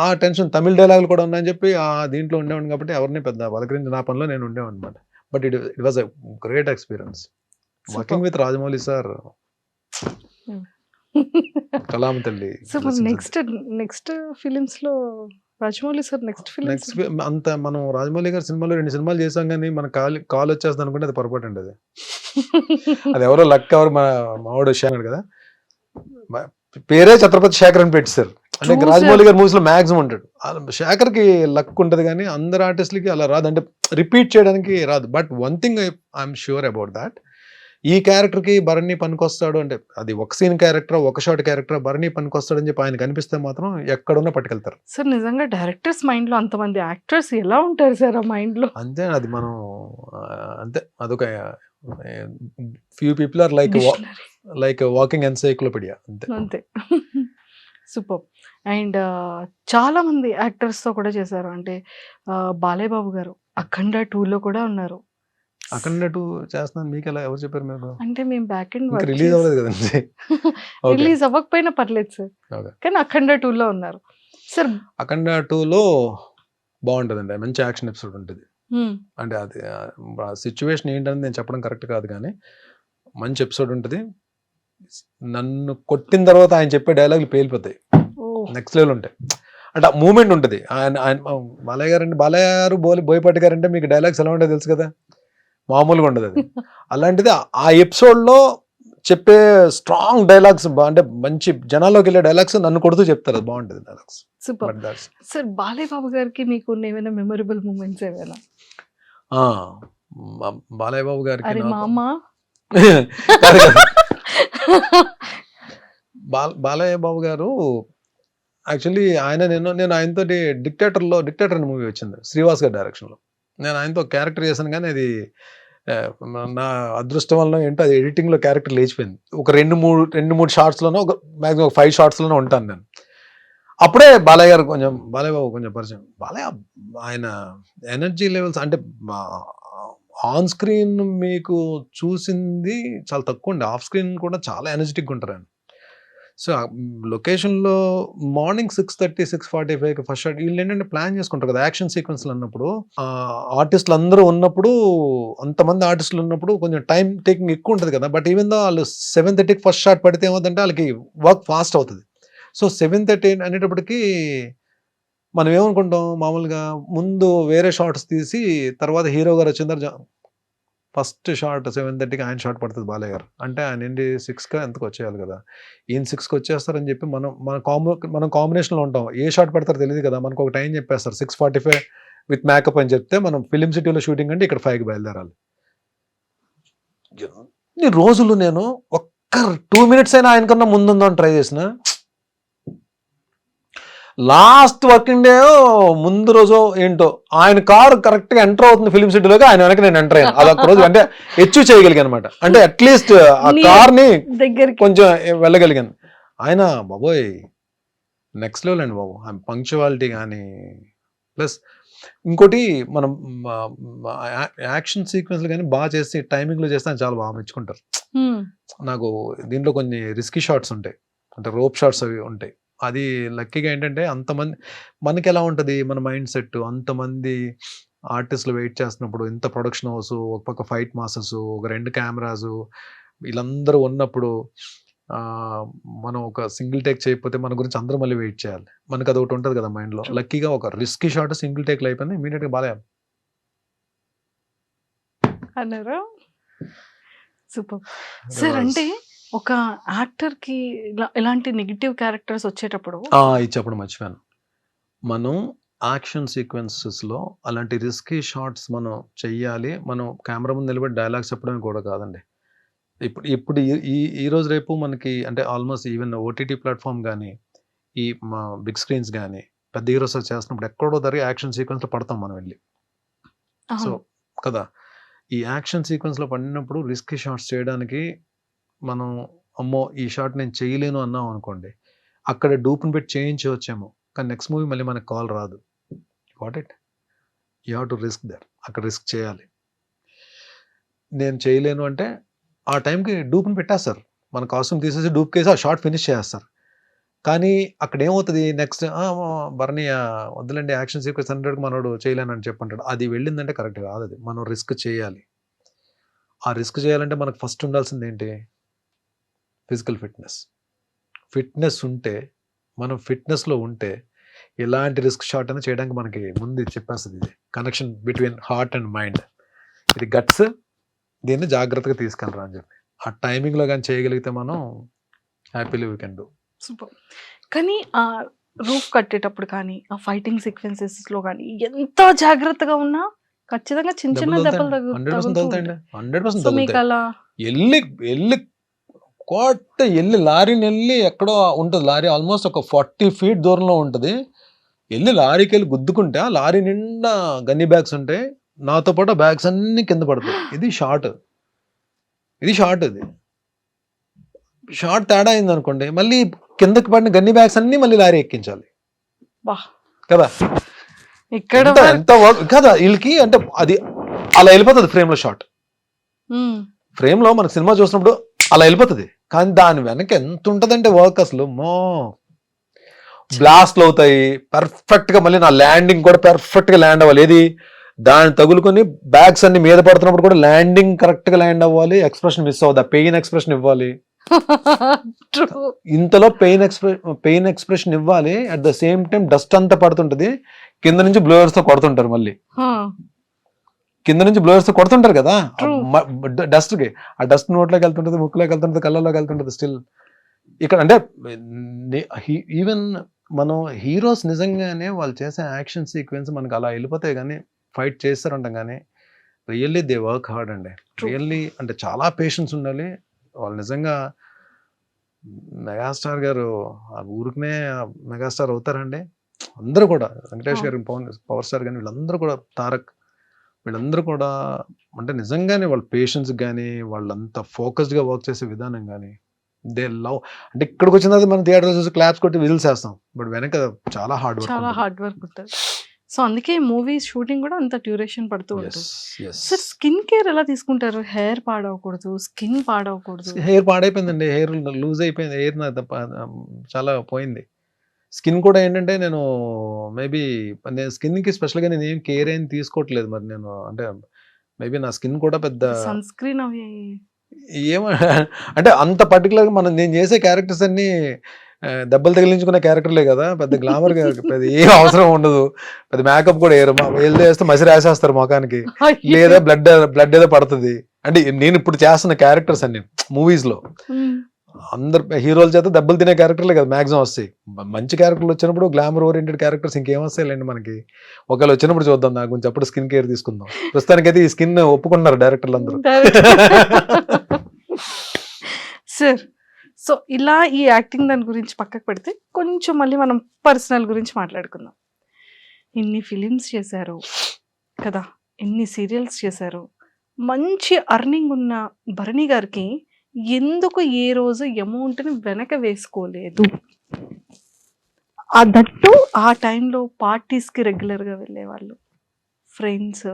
ఆ టెన్షన్, తమిళ డైలాగులు కూడా ఉన్నాయని చెప్పి ఆ దీంట్లో ఉండేవాడిని కాబట్టి ఎవరిని పెద్ద పలకరించి నా పనిలో నేను ఉండేవాడిని అనమాట. But it was a great experience working with Rajamouli sir. కలాం తల్లి. సో నెక్స్ట్ ఫిలిమ్స్ లో రాజమౌళి సార్ నెక్స్ట్ అంత మనం రాజమౌళి గారి సినిమాలో 2 సినిమాలు చేసాం కానీ మన కాల్ వచ్చేస్తుంది అనుకుంటే అది పొరపాటు అండి. అది ఎవరో లక్, ఎవరు మావాడు అన్నాడు కదా, పేరే ఛత్రపతి శేఖర్ అని పెట్టారు. అంటే రాజమౌళి గారి మూవీస్ లో మాక్సిమం ఉంటాడు. శేఖర్ కి లక్ ఉంటది కానీ అందరు ఆర్టిస్టులకి అలా రాదు, అంటే రిపీట్ చేయడానికి రాదు. But one thing I'm sure about that, ఈ క్యారెక్టర్ కి భరణి పనికొస్తాడు అంటే అది ఒక సీన్ క్యారెక్టర్, ఒక షాట్ క్యారెక్టర్, భరణి పనికొస్తాడు అని చెప్పి ఆయన కనిపిస్తే మాత్రం ఎక్కడున్నా పట్టుకెళ్తారు. సార్ నిజంగా డైరెక్టర్స్ మైండ్ లో అంతమంది యాక్టర్స్ ఎలా ఉంటారు సార్ ఆ మైండ్ లో? అంతే, అది మనం అంతే, అదొక few people are like walking encyclopedia అంతే. సూపర్. అండ్ చాలా మంది యాక్టర్స్ తో కూడా చేశారు. అంటే బాలయ్య బాబు గారు అఖండ 2లో కూడా ఉన్నారు. అఖండ 2 చేస్తున్నాను మీకు ఎలా ఎవరు చెప్పారు? మీరు అంటే మేము బ్యాక్ అండ్ రిలీజ్ అవ్వలేదు కదండి. రిలీజ్ అవ్వకపోయినా పర్లేదు సార్, కానీ అఖండ 2లో ఉన్నారు సార్. అఖండ 2లో బాగుంటుందండి, మంచి యాక్షన్ ఎపిసోడ్ ఉంటుంది. అంటే అది సిచ్యువేషన్ ఏంటని నేను చెప్పడం కరెక్ట్ కాదు కానీ మంచి ఎపిసోడ్ ఉంటుంది. నన్ను కొట్టిన తర్వాత ఆయన చెప్పే డైలాగులు పేలిపోతాయి, నెక్స్ట్ లెవెల్ ఉంటాయి. అంటే ఆ మూమెంట్ ఉంటుంది. ఆయన బాలయ్య గారు బోయపాటి గారు అంటే మీకు డైలాగ్స్ ఎలా ఉంటాయో తెలుసు కదా, మామూలుగా ఉండదు అది. అలాంటిది ఆ ఎపిసోడ్లో చెప్పే స్ట్రాంగ్ డైలాగ్స్, అంటే మంచి జనాల్లోకి వెళ్ళే డైలాగ్స్ నన్ను కొడుతూ చెప్తారు, అది బాగుంటుంది dialogues. Super sir. Balayya Babu గారికి మీకు ఏమైనా మెమొరబుల్ మూమెంట్స్ ఏమైనా? బాలయ్య బాబు గారికి బాలయ్య బాబు గారు యాక్చువల్లీ నేను ఆయనతో డిక్టేటర్ అనే మూవీ వచ్చింది శ్రీవాస్ గారి డైరెక్షన్లో. నేను ఆయనతో క్యారెక్టర్ చేశాను కానీ అది నా అదృష్టం వల్ల ఏంటో అది ఎడిటింగ్లో క్యారెక్టర్ లేచిపోయింది. ఒక రెండు మూడు షార్ట్స్లోనో, ఒక మ్యాక్సిమం ఒక 5 షార్ట్స్లోనో ఉంటాను నేను. అప్పుడే బాలయ్య బాబు కొంచెం పరిచయం. బాలయ్య ఆయన ఎనర్జీ లెవెల్స్ అంటే ఆన్ స్క్రీన్ మీకు చూసింది చాలా తక్కువ అండి, ఆఫ్ స్క్రీన్ కూడా చాలా ఎనర్జెటిక్గా ఉంటారు ఆయన. సో లొకేషన్లో మార్నింగ్ 6:30, 6:45 ఫస్ట్ షాట్. వీళ్ళు ఏంటంటే ప్లాన్ చేసుకుంటారు కదా యాక్షన్ సీక్వెన్స్లు అన్నప్పుడు, ఆర్టిస్టులు అందరూ ఉన్నప్పుడు, అంతమంది ఆర్టిస్టులు ఉన్నప్పుడు కొంచెం టైం టేకింగ్ ఎక్కువ ఉంటుంది కదా. బట్ ఈవెన్ దో వాళ్ళు 7:30 ఫస్ట్ షాట్ పడితే ఏమవుతుందంటే వాళ్ళకి వర్క్ ఫాస్ట్ అవుతుంది. సో 7:30 అనేటప్పటికి మనం ఏమనుకుంటాం, మామూలుగా ముందు వేరే షార్ట్స్ తీసి తర్వాత హీరో గారు వచ్చిన తర్వాత ఫస్ట్ షాట్ 7:30కి ఆయన షాట్ పడుతుంది బాలయ్య గారు. అంటే ఆయన ఏంటి 6కి ఎంతకు వచ్చేయాలి కదా, ఈయన 6కి వచ్చేస్తారని చెప్పి మనం కాంబినేషన్లో ఉంటాం. ఏ షాట్ పడతారో తెలియదు కదా, మనకు ఒక టైం చెప్పేస్తారు 6:45 విత్ మేకప్ అని చెప్తే మనం ఫిలిం సిటీలో షూటింగ్ అంటే ఇక్కడ 5కి బయలుదేరాలి. ఈ రోజులు నేను ఒక్క 2 minutes అయినా ఆయనకన్నా ముందుందని ట్రై చేసిన, లాస్ట్ వర్కింగ్ డే ముందు రోజు ఏంటో ఆయన కారు కరెక్ట్గా ఎంటర్ అవుతుంది ఫిలిం సిటీలోకి, ఆయన వెనక నేను ఎంటర్ అయ్యాను. అదొక రోజు అంటే అచీవ్ చేయగలిగాను అనమాట. అంటే అట్లీస్ట్ ఆ కార్ని కొంచెం వెళ్ళగలిగాను. ఆయన బాబోయ్ నెక్స్ట్ లెవెల్ అండి బాబు, పంక్చువాలిటీ కానీ. ప్లస్ ఇంకోటి, మనం యాక్షన్ సీక్వెన్స్లు కానీ బాగా చేసి టైమింగ్లో చేస్తే ఆయన చాలా బాగా మెచ్చుకుంటారు. నాకు దీంట్లో కొన్ని రిస్కీ షాట్స్ ఉంటాయి, అంటే రోప్ షాట్స్ అవి ఉంటాయి. అది లక్కీగా ఏంటంటే అంతమంది మనకి ఎలా ఉంటుంది మన మైండ్ సెట్, అంతమంది ఆర్టిస్టులు వెయిట్ చేస్తున్నప్పుడు, ఇంత ప్రొడక్షన్ హౌస్, ఒక పక్క ఫైట్ మాస్టర్స్, ఒక 2 కెమెరాస్, వీళ్ళందరూ ఉన్నప్పుడు మనం ఒక సింగిల్ టేక్ చేయకపోతే మన గురించి అందరూ మళ్ళీ వెయిట్ చేయాలి. మనకు అది ఒకటి ఉంటుంది కదా మైండ్లో. లక్కీగా ఒక రిస్కీ షాట్ సింగిల్ టేక్లో అయిపోయింది, ఇమీడియట్గా బాలయ్య అన్నారా? Super sir. అంటే ఒక యాక్టర్ కి ఇలాంటి నెగిటివ్ క్యారెక్టర్స్ వచ్చేటప్పుడు ఇది చెప్పడం మర్చిపోయాను, మనం యాక్షన్ సీక్వెన్సెస్లో అలాంటి రిస్కీ షాట్స్ మనం చెయ్యాలి. మనం కెమెరా ముందు నిలబడి డైలాగ్స్ చెప్పడమే కూడా కాదండి. ఇప్పుడు ఈ రోజు రేపు మనకి అంటే ఆల్మోస్ట్ ఈవెన్ ఓటీటీ ప్లాట్ఫామ్ కానీ, ఈ మా బిగ్ స్క్రీన్స్ కానీ, పెద్ద హీరోస్ చేస్తున్నప్పుడు ఎక్కడో దగ్గర యాక్షన్ సీక్వెన్స్లో పడతాం మనం వెళ్ళి. సో కదా, ఈ యాక్షన్ సీక్వెన్స్లో పడినప్పుడు రిస్కీ షాట్స్ చేయడానికి మనం అమ్మో ఈ షాట్ నేను చేయలేను అన్నాం అనుకోండి, అక్కడ డూప్ని పెట్టి చేయించవచ్చేమో, కానీ నెక్స్ట్ మూవీ మళ్ళీ మనకు కాల్ రాదు. What it you have to risk there, అక్కడ రిస్క్ చేయాలి. నేను చేయలేను అంటే ఆ టైంకి డూప్ని పెట్టేస్తారు, మన కాస్ట్యూమ్ తీసేసి డూప్ కేసి ఆ షార్ట్ ఫినిష్ చేస్తారు. కానీ అక్కడ ఏమవుతుంది నెక్స్ట్, బర్నీ వద్దులండి యాక్షన్ సీక్వెన్స్ 100కి మనోడు చేయలేనని చెప్పంటాడు. అది వెళ్ళిందంటే కరెక్ట్ కాదు, అది మనం రిస్క్ చేయాలి. ఆ రిస్క్ చేయాలంటే మనకు ఫస్ట్ ఉండాల్సింది ఏంటి, ఫిజికల్ ఫిట్నెస్ ఉంటే, మనం ఫిట్నెస్లో ఉంటే ఎలాంటి రిస్క్ షాట్ అయినా చేయడానికి మనకి ముందు చెప్పేస్తుంది. ఇది connection between heart and mind, ఇది గట్స్, దీన్ని జాగ్రత్తగా తీసుకెళ్ళరా అని చెప్పి ఆ టైమింగ్లో కానీ చేయగలిగితే మనం happily we can do. Super. కానీ ఆ రూఫ్ కట్టేటప్పుడు కానీ, ఆ ఫైటింగ్ సీక్వెన్సెస్లో కానీ ఎంత జాగ్రత్తగా ఉన్నా ఖచ్చితంగా చిన్న చిన్న దెబ్బలు 100% తగులుతాయండి, 100% సో మీకు తగులుతాయి. అలా వెళ్ళి వెళ్ళి లారీని వెళ్ళి ఎక్కడో ఉంటుంది, లారీ ఆల్మోస్ట్ ఒక 40 feet దూరంలో ఉంటుంది. వెళ్ళి లారీకి వెళ్ళి గుద్దుకుంటే ఆ లారీ నిండా గన్నీ బ్యాగ్స్ ఉంటాయి, నాతో పాటు బ్యాగ్స్ అన్ని కింద పడతాయి. ఇది షార్ట్, ఇది షార్ట్ తేడా అయింది అనుకోండి, మళ్ళీ కిందకి పడిన గన్నీ బ్యాగ్స్ అన్ని మళ్ళీ లారీ ఎక్కించాలి బా కదా. ఇక్కడ ఎంత వర్క్ కదా వీళ్ళకి, అంటే అది అలా వెళ్ళిపోతుంది ఫ్రేమ్లో షార్ట్. ఫ్రేమ్లో మనకు సినిమా చూసినప్పుడు అలా వెళ్ళిపోతుంది, కానీ దాని వెనక ఎంత ఉంటుందంటే వర్క్ అసలు బ్లాస్ట్లు అవుతాయి పర్ఫెక్ట్గా, మళ్ళీ నా ల్యాండింగ్ కూడా పర్ఫెక్ట్గా ల్యాండ్ అవ్వాలి. ఏది దాన్ని తగులుకొని బ్యాగ్స్ అన్ని మీద పడుతున్నప్పుడు కూడా ల్యాండింగ్ కరెక్ట్గా ల్యాండ్ అవ్వాలి, ఎక్స్ప్రెషన్ మిస్ అవ్వదు, పెయిన్ ఎక్స్ప్రెషన్ ఇవ్వాలి. ఇంతలో పెయిన్ ఎక్స్ప్రెషన్ ఇవ్వాలి, at the same time dust అంతా పడుతుంటది, కింద నుంచి బ్లోయర్స్ తో కొడుతుంటారు, మళ్ళీ కింద నుంచి బ్లోయర్స్ తో కొడుతుంటారు కదా డస్ట్ కి, ఆ డస్ట్ నోట్లోకి వెళ్తుంటది, ముక్కులోకి వెళ్తుంటది, కళ్ళలోకి వెళ్తుంటది. స్టిల్ ఇక్కడ అంటే ఈవెన్ మనం హీరోస్ నిజంగానే వాళ్ళు చేసే యాక్షన్ సీక్వెన్స్ మనకు అలా వెళ్ళిపోతాయి, కానీ ఫైట్ చేస్తారంటాం, కానీ రియల్లీ దే వర్క్ హార్డ్ అండి. రియల్లీ అంటే చాలా పేషెన్స్ ఉండాలి వాళ్ళు. నిజంగా మెగాస్టార్ గారు ఆ ఊరికనే మెగాస్టార్ అవుతారండి. అందరూ కూడా వెంకటేష్ గారు, పవర్ స్టార్ కానీ వీళ్ళందరూ కూడా, తారక్, వీళ్ళందరూ కూడా అంటే నిజంగానే వాళ్ళ పేషెన్స్ కానీ, వాళ్ళంతా ఫోకస్డ్గా వర్క్ చేసే విధానం కానీ, దే లవ్. అంటే ఇక్కడికి వచ్చిన తర్వాత మనం థియేటర్ చూసి క్లాప్స్ కొట్టి విజిల్స్ వేస్తాం, బట్ వెనక చాలా హార్డ్ వర్క్ ఉంటుంది. సో అందుకే మూవీ షూటింగ్ కూడా అంత డ్యూరేషన్ పడుతూ ఉంటుంది. సార్ స్కిన్ కేర్ ఎలా తీసుకుంటారు? హెయిర్ పాడవకూడదు, స్కిన్ పాడవకూడదు. హెయిర్ పాడైపోయిందండి, హెయిర్ లూజ్ అయిపోయింది, హెయిర్ చాలా పోయింది. స్కిన్ కూడా ఏంటంటే నేను మేబీ నేను స్కిన్కి స్పెషల్గా నేను ఏం కేర్ ఏం తీసుకోవట్లేదు. మరి నేను అంటే మేబీ నా స్కిన్ కూడా పెద్ద సన్ స్క్రీన్ అవి ఏమో అంటే అంత పర్టికులర్గా నేను చేసే క్యారెక్టర్స్ అన్నీ దెబ్బలు తగిలించుకునే క్యారెక్టర్లే కదా, పెద్ద గ్లామర్ పెద్ద ఏం అవసరం ఉండదు, పెద్ద మేకప్ కూడా వేయరు, వెళ్తే వేస్తే మసి రాసేస్తారు ముఖానికి, లేదా బ్లడ్ ఏదో పడుతుంది. అంటే నేను ఇప్పుడు చేస్తున్న క్యారెక్టర్స్ అన్ని మూవీస్లో అందరు హీరోల చేత దెబ్బలు తినే క్యారెక్టర్లే కదా మ్యాక్సిమం వస్తాయి. మంచి క్యారెక్టర్లు వచ్చినప్పుడు, గ్లామర్ ఓరియంటెడ్ క్యారెక్టర్స్ ఇంకేం వస్తాయిలేండి మనకి. ఒకవేళ వచ్చినప్పుడు చూద్దాం, నాకు కొంచెం అప్పుడు స్కిన్ కేర్ తీసుకుందాం. ప్రస్తుతానికైతే ఈ స్కిన్ ఒప్పుకున్నారు డైరెక్టర్లు అందరూ. సార్ సో ఇలా ఈ యాక్టింగ్ దాని గురించి పక్కకు పెడితే కొంచెం మళ్ళీ మనం పర్సనల్ గురించి మాట్లాడుకుందాం. ఇన్ని ఫిలిమ్స్ చేశారు కదా, ఎన్ని సీరియల్స్ చేశారు, మంచి అర్నింగ్ ఉన్న భరణి గారికి ఎందుకు ఏ రోజు అమౌంట్ని వెనక వేసుకోలేదు? దట్టు ఆ టైంలో పార్టీస్కి రెగ్యులర్గా వెళ్ళేవాళ్ళు, ఫ్రెండ్స్.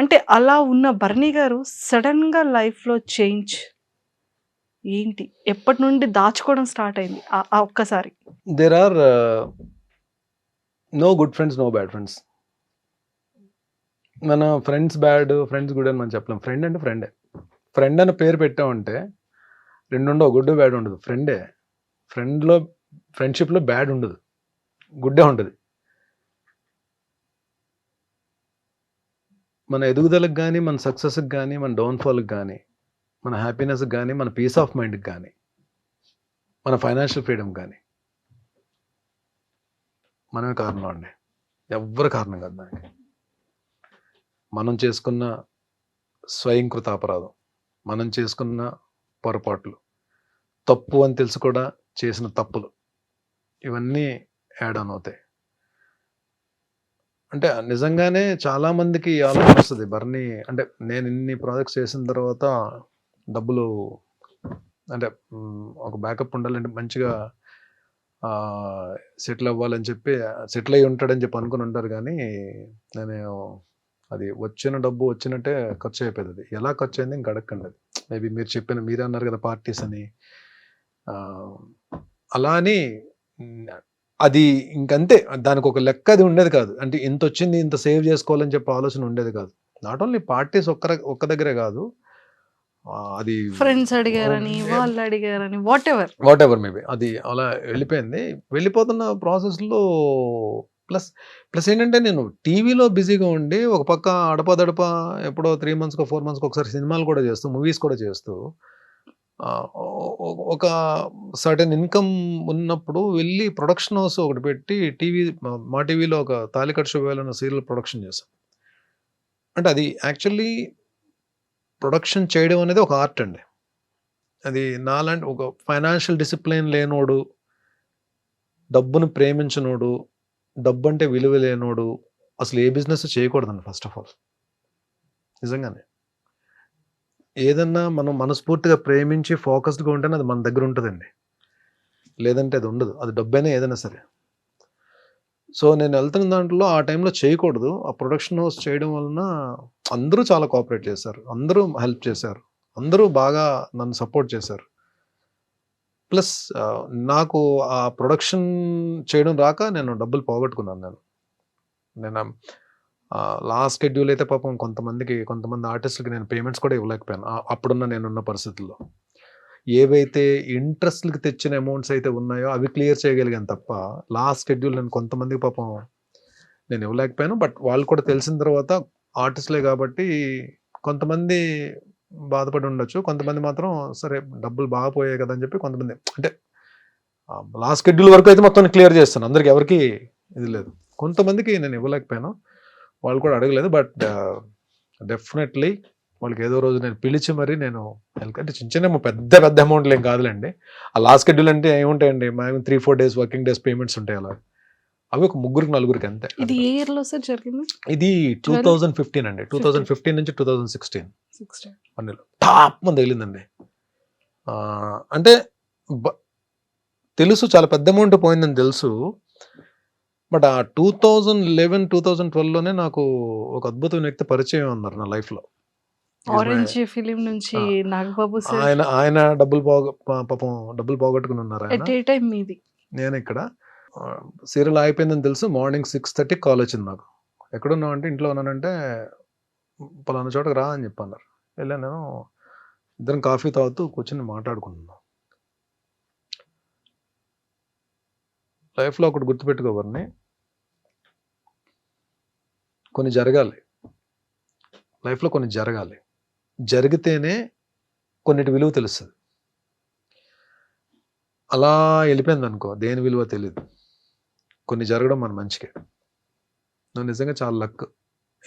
అంటే అలా ఉన్న భరణి గారు సడన్గా లైఫ్లో చేంజ్ ఏంటి? ఎప్పటి నుండి దాచుకోవడం స్టార్ట్ అయింది ఆ ఒక్కసారి? There are no good friends, no bad friends. మన ఫ్రెండ్స్ బ్యాడ్, ఫ్రెండ్స్ గుడ్ అని మనం చెప్పలేం. ఫ్రెండ్ అంటే ఫ్రెండే. ఫ్రెండ్ అని పేరు పెట్టామంటే రెండు ఉండవు, గుడ్ బ్యాడ్ ఉండదు, ఫ్రెండే. ఫ్రెండ్షిప్లో బ్యాడ్ ఉండదు, గుడ్డే ఉంటుంది. మన ఎదుగుదలకు కానీ, మన సక్సెస్కి కానీ, మన డౌన్ఫాల్కి కానీ, మన హ్యాపీనెస్కి కానీ, మన పీస్ ఆఫ్ మైండ్కి కానీ, మన ఫైనాన్షియల్ ఫ్రీడమ్ కానీ మనమే కారణం అండి, ఎవ్వరు కారణం కాదు దానికి. మనం చేసుకున్న స్వయంకృత అపరాధం, మనం చేసుకున్న పొరపాట్లు, తప్పు అని తెలుసు కూడా చేసిన తప్పులు, ఇవన్నీ యాడ్ ఆన్ అవుతాయి. అంటే నిజంగానే చాలామందికి ఆలోచన వస్తుంది, భరణి అంటే నేను ఇన్ని ప్రాజెక్ట్స్ చేసిన తర్వాత డబ్బులు అంటే ఒక బ్యాకప్ ఉండాలంటే మంచిగా సెటిల్ అవ్వాలని చెప్పి సెటిల్ అయ్యి ఉంటాడని చెప్పి అనుకుని ఉంటారు, కానీ నేను అది వచ్చిన డబ్బు వచ్చినట్టే ఖర్చు అయిపోయింది. అది ఎలా ఖర్చు అయింది ఇంక అడగకండి. అది మేబీ మీరే అన్నారు కదా పార్టీస్ అని, అలా అని అది ఇంకంతే. దానికి ఒక లెక్క అది ఉండేది కాదు. అంటే ఇంత వచ్చింది ఇంత సేవ్ చేసుకోవాలని చెప్పి ఆలోచన ఉండేది కాదు. నాట్ ఓన్లీ పార్టీస్ ఒక్క దగ్గరే కాదు, అది ఫ్రెండ్స్ అడిగారని, వాళ్ళు అడిగారని, వాట్ ఎవర్ మేబీ అది అలా వెళ్ళిపోయింది. వెళ్ళిపోతున్న ప్రాసెస్లో ప్లస్ ఏంటంటే నేను టీవీలో బిజీగా ఉండి ఒక పక్క అడపదడప ఎప్పుడో 3 monthsకో 4 monthsకో ఒకసారి సినిమాలు కూడా చేస్తూ, మూవీస్ కూడా చేస్తూ ఒక సర్టెన్ ఇన్కమ్ ఉన్నప్పుడు వెళ్ళి ప్రొడక్షన్ హౌస్ ఒకటి పెట్టి మా టీవీలో ఒక తాలికట్ శుభవేళ సీరియల్ ప్రొడక్షన్ చేశాం. అంటే అది యాక్చువల్లీ ప్రొడక్షన్ చేయడం అనేది ఒక ఆర్ట్ అండి. అది నాలాంటి ఒక ఫైనాన్షియల్ డిసిప్లిన్ లేనోడు, డబ్బును ప్రేమించనోడు, డబ్బు అంటే విలువ లేనోడు అసలు ఏ బిజినెస్ చేయకూడదండి. ఫస్ట్ ఆఫ్ ఆల్ నిజంగానే ఏదన్నా మనం మనస్ఫూర్తిగా ప్రేమించి ఫోకస్డ్గా ఉంటేనే అది మన దగ్గర ఉంటుందండి, లేదంటే అది ఉండదు. అది డబ్బైనా ఏదైనా సరే. సో నేను వెళ్తున్న దాంట్లో ఆ టైంలో చేయకూడదు. ఆ ప్రొడక్షన్ హౌస్ చేయడం వలన అందరూ చాలా కోఆపరేట్ చేశారు, అందరూ హెల్ప్ చేశారు, అందరూ బాగా నన్ను సపోర్ట్ చేశారు. ప్లస్ నాకు ఆ ప్రొడక్షన్ చేయడం రాక నేను డబ్బులు పోగొట్టుకున్నాను. నేను లాస్ట్ షెడ్యూల్ అయితే పాపం కొంతమంది ఆర్టిస్టులకి నేను పేమెంట్స్ కూడా ఇవ్వలేకపోయాను అప్పుడున్న నేనున్న పరిస్థితుల్లో. ఏవైతే ఇంట్రెస్ట్లకి తెచ్చిన అమౌంట్స్ అయితే ఉన్నాయో అవి క్లియర్ చేయగలిగాను తప్ప లాస్ట్ షెడ్యూల్ నేను కొంతమందికి పాపం నేను ఇవ్వలేకపోయాను. బట్ వాళ్ళు కూడా తెలిసిన తర్వాత ఆర్టిస్టులే కాబట్టి కొంతమంది బాధపడి ఉండొచ్చు, కొంతమంది మాత్రం సరే డబ్బులు బాగా పోయాయి కదా అని చెప్పి కొంతమంది, అంటే లాస్ట్ షెడ్యూల్ వరకు అయితే మొత్తం క్లియర్ చేస్తాను, అందరికి ఎవరికి ఇది లేదు. కొంతమందికి నేను ఇవ్వలేకపోయాను, వాళ్ళు కూడా అడగలేదు. బట్ డెఫినెట్లీ వాళ్ళకి ఏదో రోజు నేను పిలిచి మరి నేను అంటే చిన్న పెద్ద అమౌంట్లు ఏం కాదులేండి. ఆ లాస్ట్ షెడ్యూల్ అంటే ఏముంటాయండి, మేము 3-4 days వర్కింగ్ డేస్ పేమెంట్స్ ఉంటాయి. అలా అవి ఒక 3-4 అంతే. ఇది ఏ ఇయర్ లో సార్ జరిగింది? ఇది 2015 అండి. 2015 నుంచి 2016 అన్నిలో టాప్ మంది తగిలిందండి. అంటే తెలుసు చాలా పెద్ద అమౌంట్ పోయిందని తెలుసు. బట్ ఆ 2011-2012లోనే నాకు ఒక అద్భుతమైన వ్యక్తి పరిచయం ఉన్నారు నా లైఫ్లో. ఆరెంజ్ ఫిలిం నుంచి నాగబాబు సార్. ఆయన డబ్బులు పోగొట్టుకుని ఉన్నారు. మీది నేను ఇక్కడ సీరియల్ అయిపోయిందని తెలుసు. మార్నింగ్ 6:30 కాల్ వచ్చింది నాకు. ఎక్కడున్నావు అంటే ఇంట్లో ఉన్నానంటే పలానా చోటకి రా అని చెప్పన్నారు. వెళ్ళాను. నేను ఇద్దరం కాఫీ తాగుతూ కూర్చొని మాట్లాడుకుంటున్నాను. లైఫ్లో ఒకటి గుర్తుపెట్టుకోవాలని, కొన్ని జరగాలి లైఫ్లో, కొన్ని జరగాలి, జరిగితేనే కొన్నిటి విలువ తెలుస్తుంది. అలా వెళ్ళిపోయింది అనుకో, దేని విలువ తెలియదు. కొన్ని జరగడం మన మంచికే. నువ్వు నిజంగా చాలా లక్.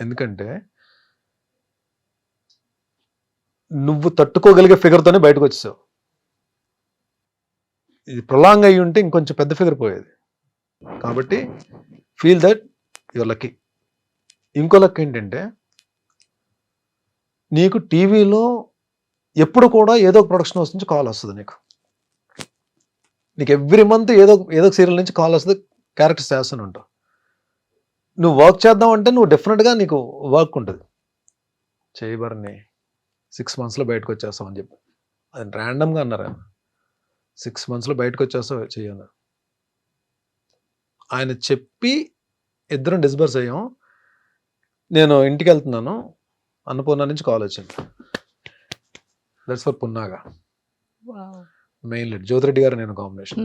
ఎందుకంటే నువ్వు తట్టుకోగలిగే ఫిగర్తోనే బయటకు వచ్చేసావు. ఇది ప్రొలాంగ్ అయ్యి ఉంటే ఇంకొంచెం పెద్ద ఫిగర్ పోయేది. కాబట్టి ఫీల్ దట్ యువర్ లక్కీ. ఇంకో లక్ ఏంటంటే నీకు టీవీలో ఎప్పుడు కూడా ఏదో ఒక ప్రొడక్షన్ హౌస్ నుంచి కాల్ వస్తుంది. నీకు ఎవ్రీ మంత్ ఏదో ఒక సీరియల్ నుంచి కాల్ వస్తుంది, క్యారెక్టర్స్ చేస్తూనే ఉంటావు. నువ్వు వర్క్ చేద్దాం అంటే నువ్వు డెఫినెట్గా నీకు వర్క్ ఉంటుంది. చేయబరని 6 monthsలో బయటకు వచ్చేస్తావు అని చెప్పి అది ర్యాండమ్గా అన్నారు. ఆయన 6 monthsలో బయటకు వచ్చేస్తావు చెయ్యను ఆయన చెప్పి ఇద్దరం డిస్బర్స్ అయ్యాం. నేను ఇంటికి వెళ్తున్నాను, అన్నపూర్ణ నుంచి కాల్ వచ్చింది. That's for Punnaga. Main lead Jyothi Reddy గారు నేను కాంబినేషన్.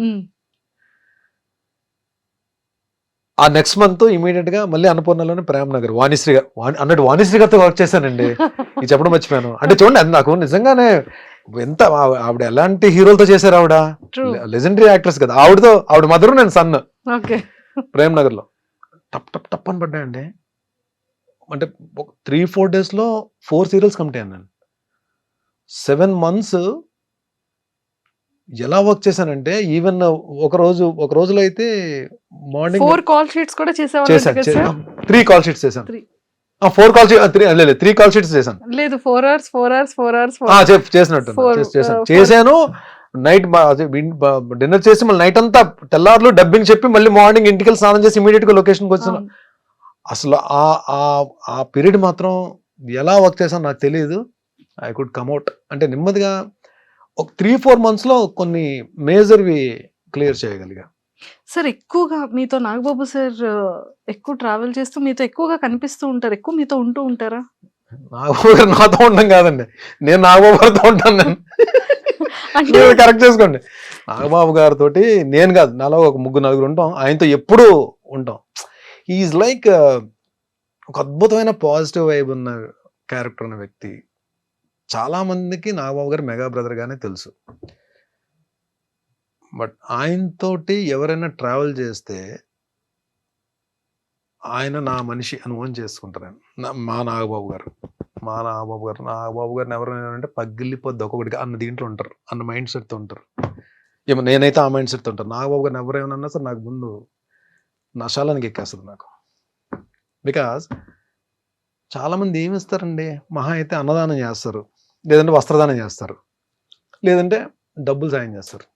ఆ నెక్స్ట్ మంత్ ఇమీడియట్ గా మళ్ళీ అన్నపూర్ణలోనే ప్రేమ్ నగర్ వాణిశ్రీ గారితో వర్క్ చేశానండి. ఇది చెప్పడం మర్చిపోయాను. అంటే చూడండి, అది నాకు నిజంగానే ఎంత ఆవిడ ఎలాంటి హీరోలతో చేశారు. ఆవిడ లెజెండరీ యాక్ట్రెస్ కదా. ఆవిడ మదరు, నేను సన్. ప్రేమ్ నగర్ లో టప్ అని పడ్డాయండి. అంటే 3-4 daysలో 4 serials కంప్లీట్ అయ్యాను నేను. 7 months ఎలా వర్క్ చేశానంటే, ఈవెన్ ఒక రోజులో అయితే మార్నింగ్ 4 call sheets కూడా చేశాను. 3 call sheets చేశాను. 4 కాల్ 3 కాల్ షీట్స్ చేశాను. లేదు 4 hours చేసినట్టు four- చేశాను. నైట్ డిన్నర్ చేసి మళ్ళీ నైట్ అంతా తెల్లారులు డబ్బింగ్ చెప్పి మళ్ళీ మార్నింగ్ ఇంటికి వెళ్ళి స్నానం చేసి ఇమీడియట్ గా లొకేషన్కి వచ్చాను. అసలు ఆ పీరియడ్ మాత్రం ఎలా వర్క్ చేశాను నాకు తెలియదు. ఐ కుడ్ కమ్అట్ అంటే నెమ్మదిగా ఒక 3-4 months లో కొన్ని మేజర్వి క్లియర్ చేయగలిగా. సార్ ఎక్కువగా మీతో నాగబాబు సార్ ఎక్కువ ట్రావెల్ చేస్తూ మీతో ఎక్కువగా కనిపిస్తూ ఉంటారు, ఎక్కువ మీతో ఉంటూ ఉంటారా? నాగబాబు గారు నాతో ఉండడం కాదండి, నేను నాగబాబు గారితో ఉంటాను. నేను అంటే కరెక్ట్ చేసుకోండి. నాగబాబు గారితో నేను కాదు, నాలో ఒక 3-4 ఉంటాం, ఆయనతో ఎప్పుడూ ఉంటాం. ఈజ్ లైక్ ఒక అద్భుతమైన పాజిటివ్ వైబ్ ఉన్న క్యారెక్టర్ ఉన్న వ్యక్తి. చాలా మందికి నాగబాబు గారు మెగా బ్రదర్ గానే తెలుసు. బట్ ఆయనతోటి ఎవరైనా ట్రావెల్ చేస్తే ఆయన నా మనిషి అని ఓన్ చేసుకుంటారు. మా నాగబాబు గారు నాగబాబు గారిని ఎవరైనా అంటే పగిలిపోద్ది ఒక్కొక్కటిగా అన్న దీంట్లో ఉంటారు, అన్న మైండ్ సెట్తో ఉంటారు. ఏమో నేనైతే ఆ మైండ్ సెట్తో ఉంటాను. నాగబాబు గారిని ఎవరేమన్నా సరే నాకు ముందు నశాలానికి ఎక్కేస్తుంది నాకు. బికాజ్ చాలామంది ఏమి ఇస్తారండి, మహా అయితే అన్నదానం చేస్తారు, లేదంటే వస్త్రదానం చేస్తారు, లేదంటే డబ్బులు సాయం చేస్తారు.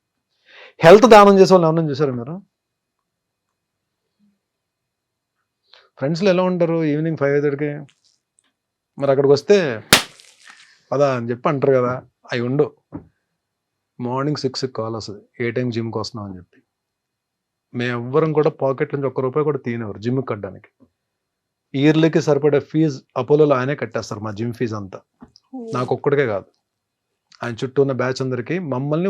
హెల్త్ దానం చేసే వాళ్ళు ఎవరైనా చూసారా మీరు? ఫ్రెండ్స్లో ఎలా ఉంటారు, ఈవినింగ్ 5:30కి మరి అక్కడికి వస్తే పదా అని చెప్పి అంటారు కదా, అవి ఉండు. మార్నింగ్ 6కి కాల్ వస్తుంది, ఏ టైం జిమ్కి వస్తున్నాం అని చెప్పి. మేము ఎవ్వరం కూడా పాకెట్ నుంచి ₹1 కూడా తీయనివ్వరు జిమ్కి కట్టడానికి. ఇయర్లీకి సరిపడే ఫీజు అపోలోలో ఆయనే కట్టేస్తారు, మా జిమ్ ఫీజు అంతా. నాకు ఒక్కడికే కాదు, ఆయన చుట్టూ ఉన్న బ్యాచ్ అందరికీ. మమ్మల్ని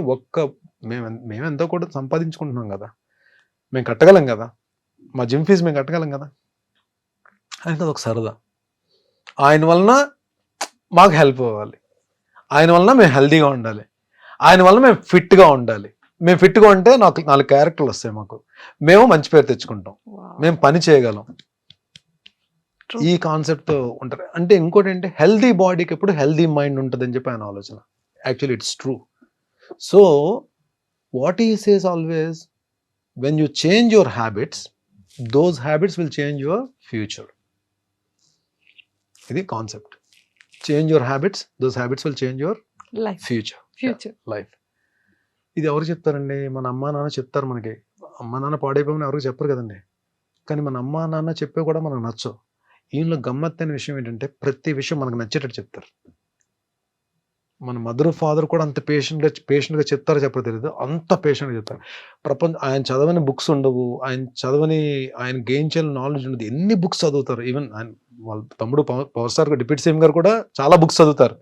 మేము ఎంతో కూడా సంపాదించుకుంటున్నాం కదా, మేము కట్టగలం కదా, మా జిమ్ ఫీజు మేము కట్టగలం కదా. ఆయనకి అదొక సరదా. ఆయన వలన మాకు హెల్ప్ అవ్వాలి, ఆయన వలన మేము హెల్తీగా ఉండాలి, ఆయన వలన మేము ఫిట్గా ఉండాలి. మేము ఫిట్గా ఉంటే 4 క్యారెక్టర్లు వస్తాయి మాకు, మేము మంచి పేరు తెచ్చుకుంటాం, మేము పని చేయగలం. ఈ కాన్సెప్ట్తో ఉంటారు. అంటే ఇంకోటి ఏంటి, హెల్తీ బాడీకి ఎప్పుడు హెల్తీ మైండ్ ఉంటుంది అని చెప్పి ఆయన ఆలోచన. Actually it's true. So what he says always, when you change your habits, those habits will change your future. ఇది concept. Change your habits, those habits will change your future life. ఇది ఎవరు చెప్తారండి? మన అమ్మా నాన్న చెప్తారు మనకి. అమ్మా నాన్న పాడైపోమని ఎవరికి చెప్పరు కదండి. కానీ మన అమ్మా నాన్న చెప్పే కూడా మనకు నచ్చవు. ఈయనలో గమ్మత్తైన విషయం ఏంటంటే ప్రతి విషయం మనకు నచ్చేటట్టు చెప్తారు. మన మదర్ ఫాదర్ కూడా అంత పేషెంట్గా చెప్తారో చెప్పరో తెలియదు, అంత పేషెంట్గా చెప్తారు. ఆయన చదవని బుక్స్ ఉండవు, ఆయన గెయిన్ చేయాలని నాలెడ్జ్ ఉండదు. ఎన్ని బుక్స్ చదువుతారు. ఈవెన్ ఆయన వాళ్ళ తమ్ముడు పవర్ స్టార్ డిప్యూటీ సీఎం గారు కూడా చాలా బుక్స్ చదువుతారు.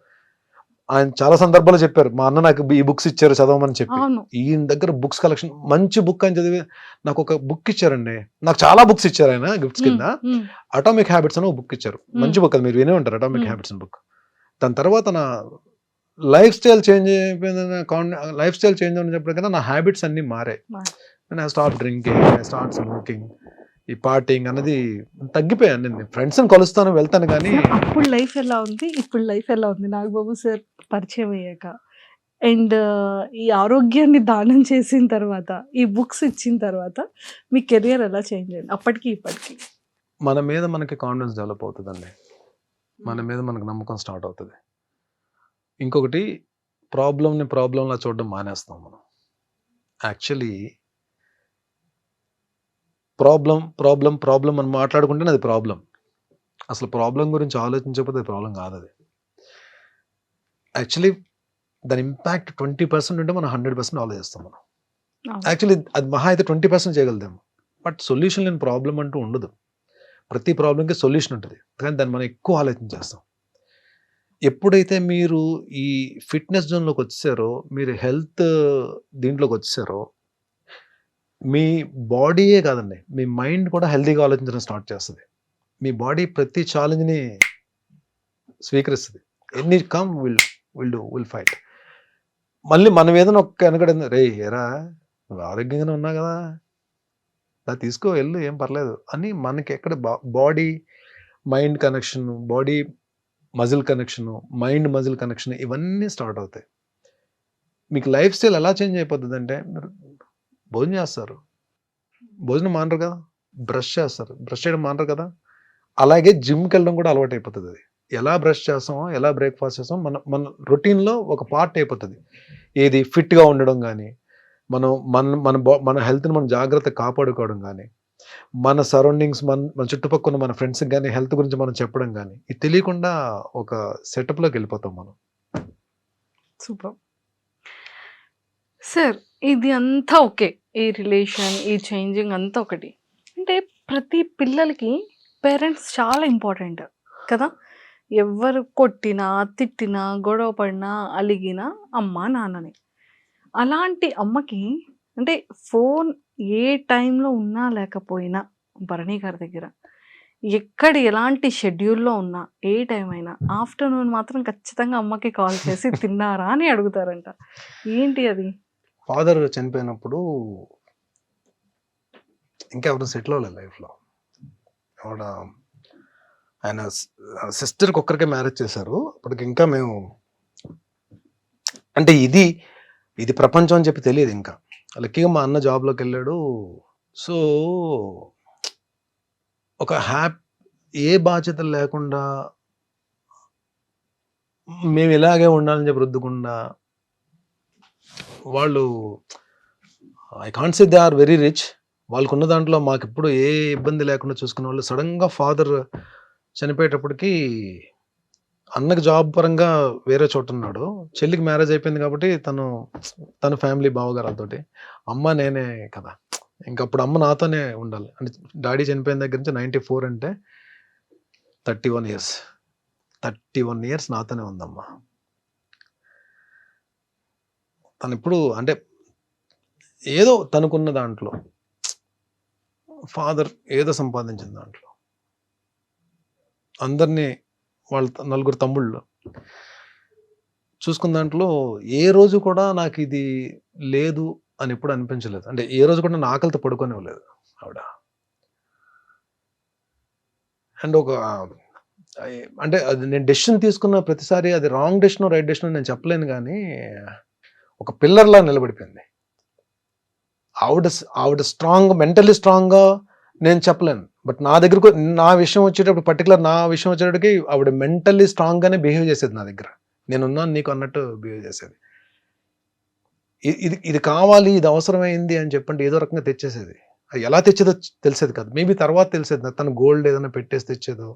ఆయన చాలా సందర్భాల్లో చెప్పారు, మా అన్న నాకు ఈ బుక్స్ ఇచ్చారు చదవమని చెప్పి. ఈయన దగ్గర బుక్స్ కలెక్షన్, మంచి బుక్ అని చదివి నాకు ఒక బుక్ ఇచ్చారండి. నాకు చాలా బుక్స్ ఇచ్చారు ఆయన గిఫ్ట్స్ కింద. అటామిక్ హ్యాబిట్స్ అని ఒక బుక్ ఇచ్చారు. మంచి బుక్, అది మీరు వినే ఉంటారు, అటామిక్ హ్యాబిట్స్ అని బుక్. దాని తర్వాత నా లైఫ్ స్టైల్ చేంజ్ అని చెప్పడం కన్నా నా హ్యాబిట్స్ అన్ని మారాయి. I start drinking, I start smoking, ఈ పార్టీయింగ్ అన్నది తగ్గిపోయాను. నేను ఫ్రెండ్స్ని కలుస్తాను, వెళ్తాను. కానీ అప్పుడు లైఫ్ ఎలా ఉంది, ఇప్పుడు లైఫ్ ఎలా ఉంది నాగబాబు సార్ పరిచయం అయ్యాక? అండ్ ఈ ఆరోగ్యాన్ని దానం చేసిన తర్వాత, ఈ బుక్స్ ఇచ్చిన తర్వాత మీ కెరియర్ ఎలా చేంజ్ అయింది అప్పటికి ఇప్పటికి? మన మీద మనకి కాన్ఫిడెన్స్ డెవలప్ అవుతుందండి, మన మీద మనకు నమ్మకం స్టార్ట్ అవుతుంది. ఇంకొకటి, ప్రాబ్లంలా చూడడం మానేస్తాం మనం. యాక్చువల్లీ ప్రాబ్లం అని మాట్లాడుకుంటేనే అది ప్రాబ్లం. అసలు ప్రాబ్లం గురించి ఆలోచించకపోతే అది ప్రాబ్లం కాదు. అది యాక్చువల్లీ దాని ఇంపాక్ట్ 20% ఉంటే మనం 100% ఆలోచిస్తాం మనం. యాక్చువల్లీ అది మహా అయితే 20% చేయగలుగుతాము. బట్ సొల్యూషన్ లేని ప్రాబ్లం అంటూ ఉండదు. ప్రతి ప్రాబ్లంకి సొల్యూషన్ ఉంటుంది, కానీ దాన్ని మనం ఎక్కువ ఆలోచించేస్తాం. ఎప్పుడైతే మీరు ఈ ఫిట్నెస్ జోన్లోకి వచ్చారో, మీరు హెల్త్ దీంట్లోకి వచ్చారో, మీ బాడీయే కాదండి, మీ మైండ్ కూడా హెల్తీగా ఆలోచించడం స్టార్ట్ చేస్తుంది. మీ బాడీ ప్రతి ఛాలెంజ్ని స్వీకరిస్తుంది. ఎన్ని కమ్ విల్ ఫైట్. మళ్ళీ మనం ఏదైనా ఒక్క వెనకడింది, రే ఎరా నువ్వు ఆరోగ్యంగానే ఉన్నా కదా, దా తీసుకో వెళ్ళు, ఏం పర్లేదు అని మనకి ఎక్కడ body mind connection, body muscle connection, mind muscle connection, ఇవన్నీ స్టార్ట్ అవుతాయి. మీకు లైఫ్ స్టైల్ ఎలా చేంజ్ అయిపోతుంది అంటే, మీరు భోజనం చేస్తారు, భోజనం మానరు కదా, బ్రష్ చేస్తారు, బ్రష్ చేయడం మానరు కదా, అలాగే జిమ్కి వెళ్ళడం కూడా అలవాటు అయిపోతుంది. అది ఎలా బ్రష్ చేస్తామో, ఎలా బ్రేక్ఫాస్ట్ చేస్తామో మన మన రొటీన్లో ఒక పార్ట్ అయిపోతుంది. ఏది ఫిట్గా ఉండడం కానీ, మనం మన హెల్త్ని మనం జాగ్రత్తగా కాపాడుకోవడం కానీ, మన సరౌండింగ్స్ మన చుట్టుపక్కల మన ఫ్రెండ్స్కి కానీ హెల్త్ గురించి మనం చెప్పడం కానీ, ఇది తెలియకుండా ఒక సెటప్లోకి వెళ్ళిపోతాం మనం. Super sir. ఇది అంతా ఓకే, ఈ రిలేషన్, ఈ చేంజింగ్ అంతా ఒకటి. అంటే ప్రతి పిల్లలకి పేరెంట్స్ చాలా ఇంపార్టెంట్ కదా. ఎవరు కొట్టినా, తిట్టినా, గొడవ పడినా, అలిగినా అమ్మ నాన్నని. అలాంటి అమ్మకి అంటే ఫోన్ ఏ టైంలో ఉన్నా లేకపోయినా భరణి గారి దగ్గర ఎక్కడ ఎలాంటి షెడ్యూల్లో ఉన్నా, ఏ టైం అయినా ఆఫ్టర్నూన్ మాత్రం ఖచ్చితంగా అమ్మకి కాల్ చేసి తిన్నారా అని అడుగుతారంట. ఏంటి అది? ఫాదర్ చనిపోయినప్పుడు ఇంకెవరు సెటిల్ అవ్వలేదు లైఫ్లో. ఆవిడ ఆయన సిస్టర్కి ఒక్కరికే మ్యారేజ్ చేశారు. అప్పటికి ఇంకా మేము అంటే ఇది ప్రపంచం అని చెప్పి తెలియదు ఇంకా. లక్కీగా మా అన్న జాబ్లోకి వెళ్ళాడు. సో ఒక ఏ బాధ్యతలు లేకుండా మేము ఇలాగే ఉండాలని చెప్పి రుద్దకుండా, వాళ్ళు I can't say they are very rich, వాళ్ళకున్న దాంట్లో మాకు ఎప్పుడు ఏ ఇబ్బంది లేకుండా చూసుకునే వాళ్ళు. సడన్గా ఫాదర్ చనిపోయేటప్పటికి అన్నకి జాబ్ పరంగా వేరే చోట ఉన్నాడు, చెల్లికి మ్యారేజ్ అయిపోయింది కాబట్టి తన ఫ్యామిలీ బావగారాలతోటి, అమ్మ నేనే కదా. ఇంకప్పుడు అమ్మ నాతోనే ఉండాలి. అంటే డాడీ చనిపోయిన దగ్గర నుంచి 94 అంటే 31 ఇయర్స్ నాతోనే ఉందమ్మా. తను ఇప్పుడు అంటే ఏదో తనకున్న దాంట్లో, ఫాదర్ ఏదో సంపాదించిన దాంట్లో, అందరినీ వాళ్ళ 4 తమ్ముళ్ళు చూసుకున్న దాంట్లో ఏ రోజు కూడా నాకు ఇది లేదు అని ఎప్పుడు అనిపించలేదు. అంటే ఏ రోజు కూడా నా ఆకలితో పడుకోనివ్వలేదు ఆవిడ. అండ్ అంటే అది నేను డెసిషన్ తీసుకున్న ప్రతిసారి అది రాంగ్ డెసిషన్ రైట్ డెసిషన్ నేను చెప్పలేను, కానీ ఒక పిల్లర్లా నిలబడిపోయింది ఆవిడ స్ట్రాంగ్, మెంటల్లీ స్ట్రాంగ్గా నేను చెప్పలేను. బట్ నా విషయం వచ్చేటప్పుడు, పర్టికులర్ నా విషయం వచ్చేటప్పటికి ఆవిడ మెంటల్లీ స్ట్రాంగ్గానే బిహేవ్ చేసేది నా దగ్గర. నేనున్నాను నీకు అన్నట్టు బిహేవ్ చేసేది. ఇది కావాలి, ఇది అవసరమైంది అని చెప్పండి ఏదో రకంగా తెచ్చేసేది. అది ఎలా తెచ్చేదో తెలిసేది కాదు. మేబీ తర్వాత తెలిసేది నాకు. తను గోల్డ్ ఏదైనా పెట్టేసి తెచ్చేదో,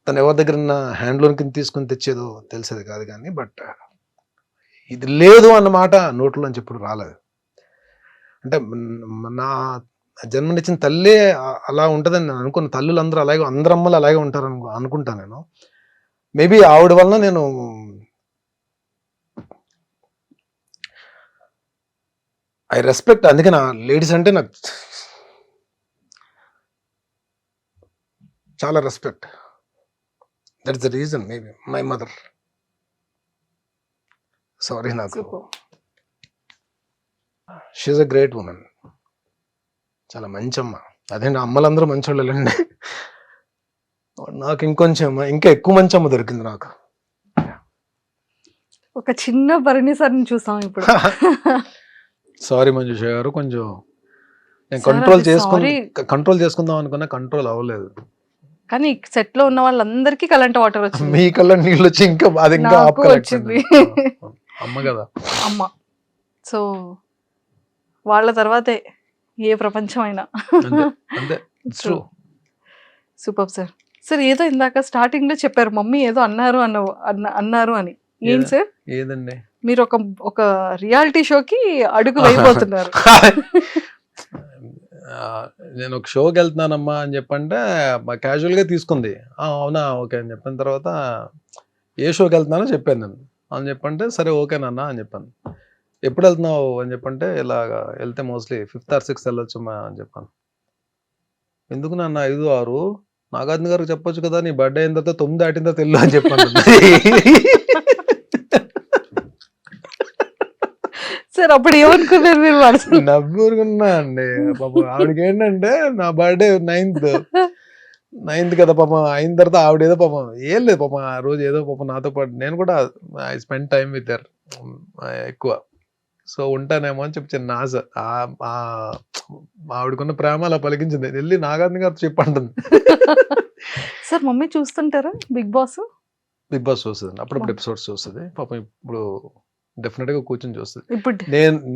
తను ఎవరి దగ్గర హ్యాండ్ లోన్ కింద తీసుకుని తెచ్చేదో తెలిసేది కాదు. కానీ బట్ ఇది లేదు అన్నమాట నోట్లోంచి ఎప్పుడు రాలేదు. అంటే నా జన్మనిచ్చిన తల్లే అలా ఉంటుందని నేను అనుకున్న. తల్లులు అందరూ అలాగే, అందరు అమ్మలు అలాగే ఉంటారు అనుకుంటాను నేను. మేబీ ఆవిడ వలన నేను ఐ రెస్పెక్ట్. అందుకే నా లేడీస్ అంటే నాకు చాలా respect. That's the reason. Maybe my mother. Sorry, నాకు షీఈస్ అ గ్రేట్ ఉమెన్. చాలా మంచి అమ్మ. అదేంటి అమ్మలందరూ మంచోళ్ళండి, నాకు ఇంకా ఎక్కువ మంచి అమ్మ దొరికింది నాకు. ఒక చిన్న భరణి సార్ని చూసాం ఇప్పుడు. సారీ మంజుష గారు, కొంచెం నేను కంట్రోల్ చేసుకుందాం అనుకున్నా, కంట్రోల్ అవ్వలేదు. కానీ సెట్ లో ఉన్న వాళ్ళందరికీ కరెంట్ వాటర్ వచ్చింది, మీ కళ్ళ నీళ్ళు వచ్చి ఇంకా అది ఇంకా వచ్చింది. అమ్మ కదా అమ్మ. సో వాళ్ళ తర్వాతే ఏ ప్రపంచం అయినా. Super sir. సార్ ఏదో ఇందాక స్టార్టింగ్ లో చెప్పారు మమ్మీ ఏదో అన్నారు అని. ఏం సార్? ఏదండి? మీరు ఒక రియాలిటీ షోకి అడుగు వేయబోతున్నారు. నేను ఒక షోకి వెళ్తున్నానమ్మా అని చెప్పంటే క్యాజువల్గా తీసుకుంది. అవునా, ఓకే అని చెప్పిన తర్వాత ఏ షోకి వెళ్తున్నానో చెప్పాను నేను. అని చెప్పంటే సరే ఓకేనన్నా అని చెప్పాను. ఎప్పుడు వెళ్తున్నావు అని చెప్పంటే ఇలాగా వెళ్తే మోస్ట్లీ 5th or 6th వెళ్ళొచ్చమ్మా అని చెప్పాను. ఎందుకు నాన్న 5, 6? నాగార్జున గారికి చెప్పొచ్చు కదా, నీ బర్త్డే అయిన తర్వాత 9 దాటిన తర్వాత వెళ్ళు అని చెప్పాను. సార్ అప్పుడు ఏమనుకున్నారు మీరు? నవ్వుకున్నా అండి. పాపం ఆవిడకి ఏంటంటే నా బర్త్డే 9th కదా పాపం. అయిన తర్వాత ఆవిడ ఏదో పాపం ఏం లేదు పాపం ఆ రోజు ఏదో పాపం నాతో పాటు నేను కూడా I spend time with her ఎక్కువ. సో ఉంటానేమో అని చెప్పి చిన్న ఆశ. ఆవిడకున్న ప్రేమ అలా పలికించింది, వెళ్ళి నాగార్జున గారితో చెప్పంటుంది. సార్ మమ్మీ చూస్తుంటారా బిగ్ బాస్? బిగ్ బాస్ చూస్తుంది, అప్పుడప్పుడు ఎపిసోడ్స్ చూస్తుంది పాపం. ఇప్పుడు డెఫినెట్ గా కూర్చొని చూస్తుంది. ఇప్పుడు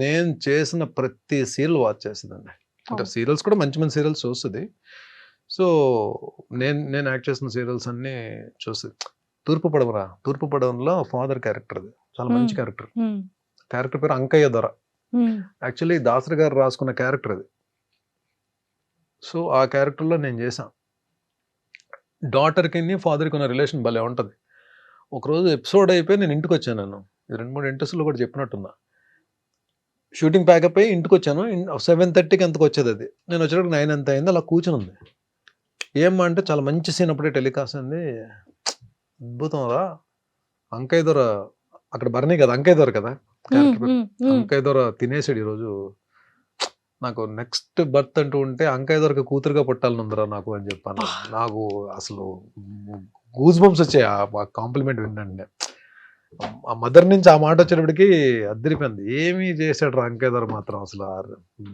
నేను చేసిన ప్రతి సీరియల్ వాచ్ చేస్తుందండి. అంటే సీరియల్స్ కూడా మంచి మంచి సీరియల్స్ చూస్తుంది. సో నేను యాక్ట్ చేసిన సీరియల్స్ అన్ని చూస్తుంది. తూర్పు పడవలో ఫాదర్ క్యారెక్టర్, అది చాలా మంచి క్యారెక్టర్. క్యారెక్టర్ పేరు అంకయ్య దొర. యాక్చువల్లీ దాసరి గారు రాసుకున్న క్యారెక్టర్ అది. సో ఆ క్యారెక్టర్లో నేను చేశాను. డాటర్కి ఫాదర్కి ఉన్న రిలేషన్ భలే ఉంటుంది. ఒకరోజు ఎపిసోడ్ అయిపోయి నేను ఇంటికి వచ్చాను. నేను 2-3 ఇంట్రెస్ట్లో కూడా చెప్పినట్టున్నా. షూటింగ్ ప్యాకప్ అయ్యి ఇంటికి వచ్చాను. 7:30కి ఎంతకు వచ్చేది అది. నేను వచ్చేటప్పుడు 9 ఎంత అయింది. అలా కూర్చొని ఉంది. ఏమ్మా అంటే చాలా మంచి సీన్ అప్పుడే టెలికాస్ట్ అయింది. అద్భుతం రా, అంకయ్య దొర అక్కడ బర్నీ కదా, అంకయ్య దొర కదా క్యారెక్టర్ పేరు. అంకయ్య దొర తినేసాడు ఈరోజు. నాకు నెక్స్ట్ బర్త్ అంటూ ఉంటే అంకయ్య దొరక కూతురుగా పుట్టాలని ఉందిరా నాకు అని చెప్పాను. నాకు అసలు గూస్ బంప్స్ వచ్చాయి ఆ కాంప్లిమెంట్ వినండి. ఆ మదర్ నుంచి ఆ మాట వచ్చేటప్పటికి అద్దరిపోయింది. ఏమీ చేశాడు రా అంకయ్య దొర మాత్రం. అసలు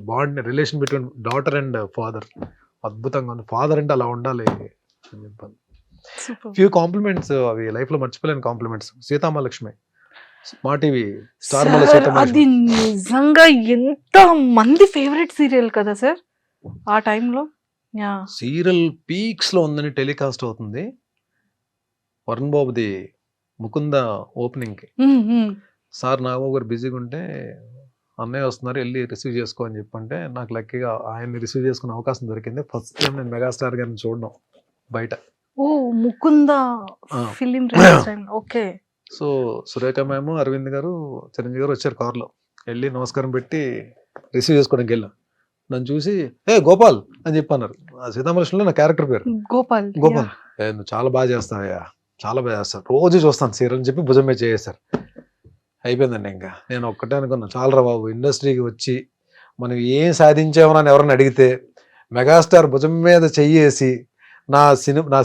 bond, relation between daughter and father అద్భుతంగా ఉంది. ఫాదర్ అంటే అలా ఉండాలి అని చెప్పాను. ఫ్యూ కాంప్లిమెంట్స్, అవి లైఫ్ లో మర్చిపోలేని కాంప్లిమెంట్స్. సీతామహాలక్ష్మి మా టీవీ స్టార్ మాలో అది సీతామహాలక్ష్మి నిజంగా ఎంత మంది ఫేవరెట్ సీరియల్ కదా సార్ ఆ టైంలో. సీరియల్ పీక్స్ లో ఉందని టెలికాస్ట్ అవుతుంది. వరుణ్ బాబుది ముకుంద ఓపెనింగ్ కి సార్ నాగబాబు గారు బిజీగా ఉంటే అన్నయ్య వస్తున్నారు వెళ్ళి రిసీవ్ చేసుకో అని చెప్పంటే నాకు లక్కీగా ఆయన్ని రిసీవ్ చేసుకునే అవకాశం దొరికింది. ఫస్ట్ టైం నేను మెగాస్టార్ గారిని చూడడం బయట. ఓ Mukunda film okay. So Surekha ma'am, Aravind గారు, చిరంజీవి గారు వచ్చారు కార్లో. వెళ్ళి నమస్కారం పెట్టి రిసీవ్ చేసుకోవడానికి వెళ్ళాం. నన్ను చూసి గోపాల్ అని చెప్పన్నారు. ఆ సీతామహాలక్ష్మిలో నా క్యారెక్టర్ పేరు గోపాల్. నువ్వు చాలా బాగా చేస్తావయ్యా, చాలా బాగా చేస్తాను, రోజు చూస్తాను సీరియల్ అని చెప్పి భుజం మీద చేశారు. అయిపోయిందండి. ఇంకా నేను ఒక్కటే అనుకున్నా, చాలరా బాబు, ఇండస్ట్రీకి వచ్చి మనం ఏం సాధించామని ఎవరైనా అడిగితే మెగాస్టార్ భుజం మీద చెయ్యేసి నా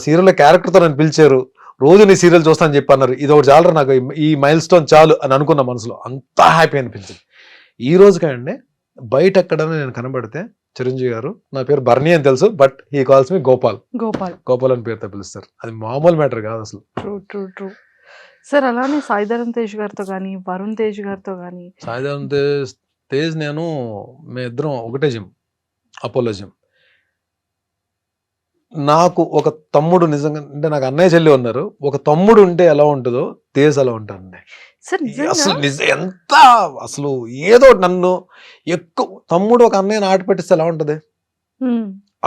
సీరియల్ క్యారెక్టర్తో నన్ను పిలిచారు, రోజు నీ సీరియల్ చూస్తానని చెప్పి అన్నారు. ఇది ఒకటి చాలరా నాకు, ఈ మైల్ స్టోన్ చాలు అని అనుకున్న మనసులో. అంతా హ్యాపీ అనిపించింది. ఈ రోజు కండి బయట ఎక్కడైనా నేను కనబడితే చిరంజీవి గారు నా పేరు బర్నీ అని తెలుసు, బట్ హీ కాల్స్ మీ గోపాల్ అని పేరుతో పిలుస్తారు. అది మామూలు మ్యాటర్ కాదు అసలు. True sir. అలానే సాయిధరం తేజ్ గారితో కానీ, వరుణ్ తేజ్ గారితో కానీ. సాయిధరం తేజ్ నేను మేమిద్దరం ఒకటే జిమ్, అపోలో జిమ్. నాకు ఒక తమ్ముడు, నిజంగా అంటే నాకు అన్నయ్య చెల్లి ఉన్నారు. ఒక తమ్ముడు ఉంటే ఎలా ఉంటుందో తేజ్ అలా ఉంటానండి. అసలు ఎంత అసలు ఏదో నన్ను ఎక్కువ తమ్ముడు ఒక అన్నయ్యని ఆట పెట్టిస్తే ఎలా ఉంటది,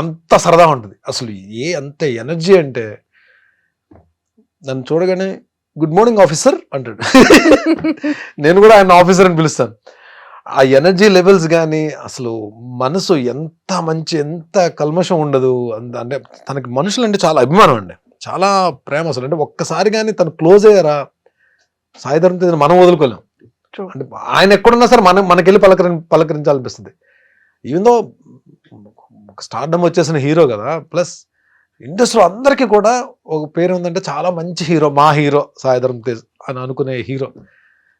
అంత సరదా ఉంటుంది. అసలు అంత ఎనర్జీ అంటే నన్ను చూడగానే గుడ్ మార్నింగ్ ఆఫీసర్ అంటాడు. నేను కూడా ఆయన ఆఫీసర్ అని పిలుస్తాను. ఆ ఎనర్జీ లెవెల్స్ కానీ అసలు మనసు ఎంత మంచి, ఎంత కల్మషం ఉండదు. అంటే తనకి మనుషులు అంటే చాలా అభిమానం అండి, చాలా ప్రేమ. అసలు అంటే ఒక్కసారి కానీ తను క్లోజ్ అయ్యారా సాయిధరం తేజ్ మనం వదులుకోలేం. అంటే ఆయన ఎక్కడున్నా సరే మనకెళ్ళి పలకరించాలనిపిస్తుంది. ఈవెన్ దో స్టార్డమ్ వచ్చేసిన హీరో కదా, ప్లస్ ఇండస్ట్రీలో అందరికీ కూడా ఒక పేరు ఉందంటే చాలా మంచి హీరో, మా హీరో సాయిధరం తేజ్ అని అనుకునే హీరో.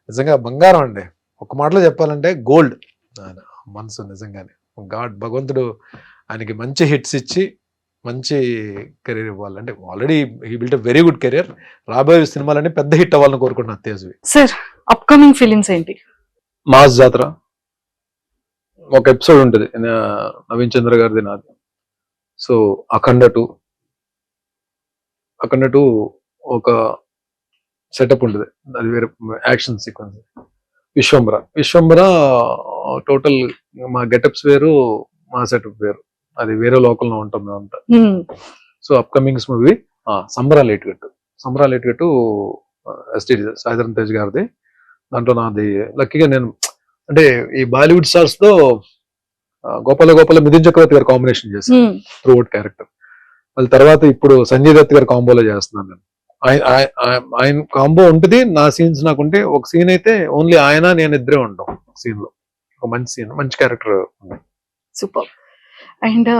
నిజంగా బంగారం అండి. ఒక మాటలో చెప్పాలంటే గోల్డ్ ఆయన మనసు. నిజంగానే భగవంతుడు ఆయనకి మంచి హిట్స్ ఇచ్చి మంచి కెరీర్ ఇవ్వాలి. అంటే already he built a very good career. రాబోయే సినిమాలన్నీ పెద్ద హిట్ అవ్వాలని కోరుకుంటున్నాను తేజ్వి. సార్ అప్కమింగ్ ఫిలిమ్స్ ఏంటి? మాస్ జాతర ఒక ఎపిసోడ్ ఉంటుంది నవీన్ చంద్ర గారిది, నాది. సో అఖండ 2 ఒక సెటప్ ఉంటుంది, అది వేరే యాక్షన్ సీక్వెన్స్. విశ్వంబర టోటల్ మా గెటప్స్ వేరు, మా సెటప్ వేరు, అది వేరే లోకల్లో ఉంటుంది అంతా. సో అప్కమింగ్స్ మూవీ సంబరాలు ఎటుగట్టు ఎస్టీ సాయిధరం తేజ్ గారిది. దాంట్లో నాది లక్కీగా నేను అంటే ఈ బాలీవుడ్ స్టార్స్ తో గోపాల మిథున్ చక్రవర్తి గారు కాంబినేషన్ చేశాను త్రూఅవుట్ క్యారెక్టర్. వాళ్ళ తర్వాత ఇప్పుడు సంజయ్ దత్ గారు కాంబోలో చేస్తున్నాను నేను. ఆయన కాంబో ఉంటుంది నా సీన్స్. నాకుంటే ఒక సీన్ అయితే ఓన్లీ ఆయన నేను ఇద్దరే ఉంటాం సీన్ లో. ఒక మంచి సీన్, మంచి character. Super. And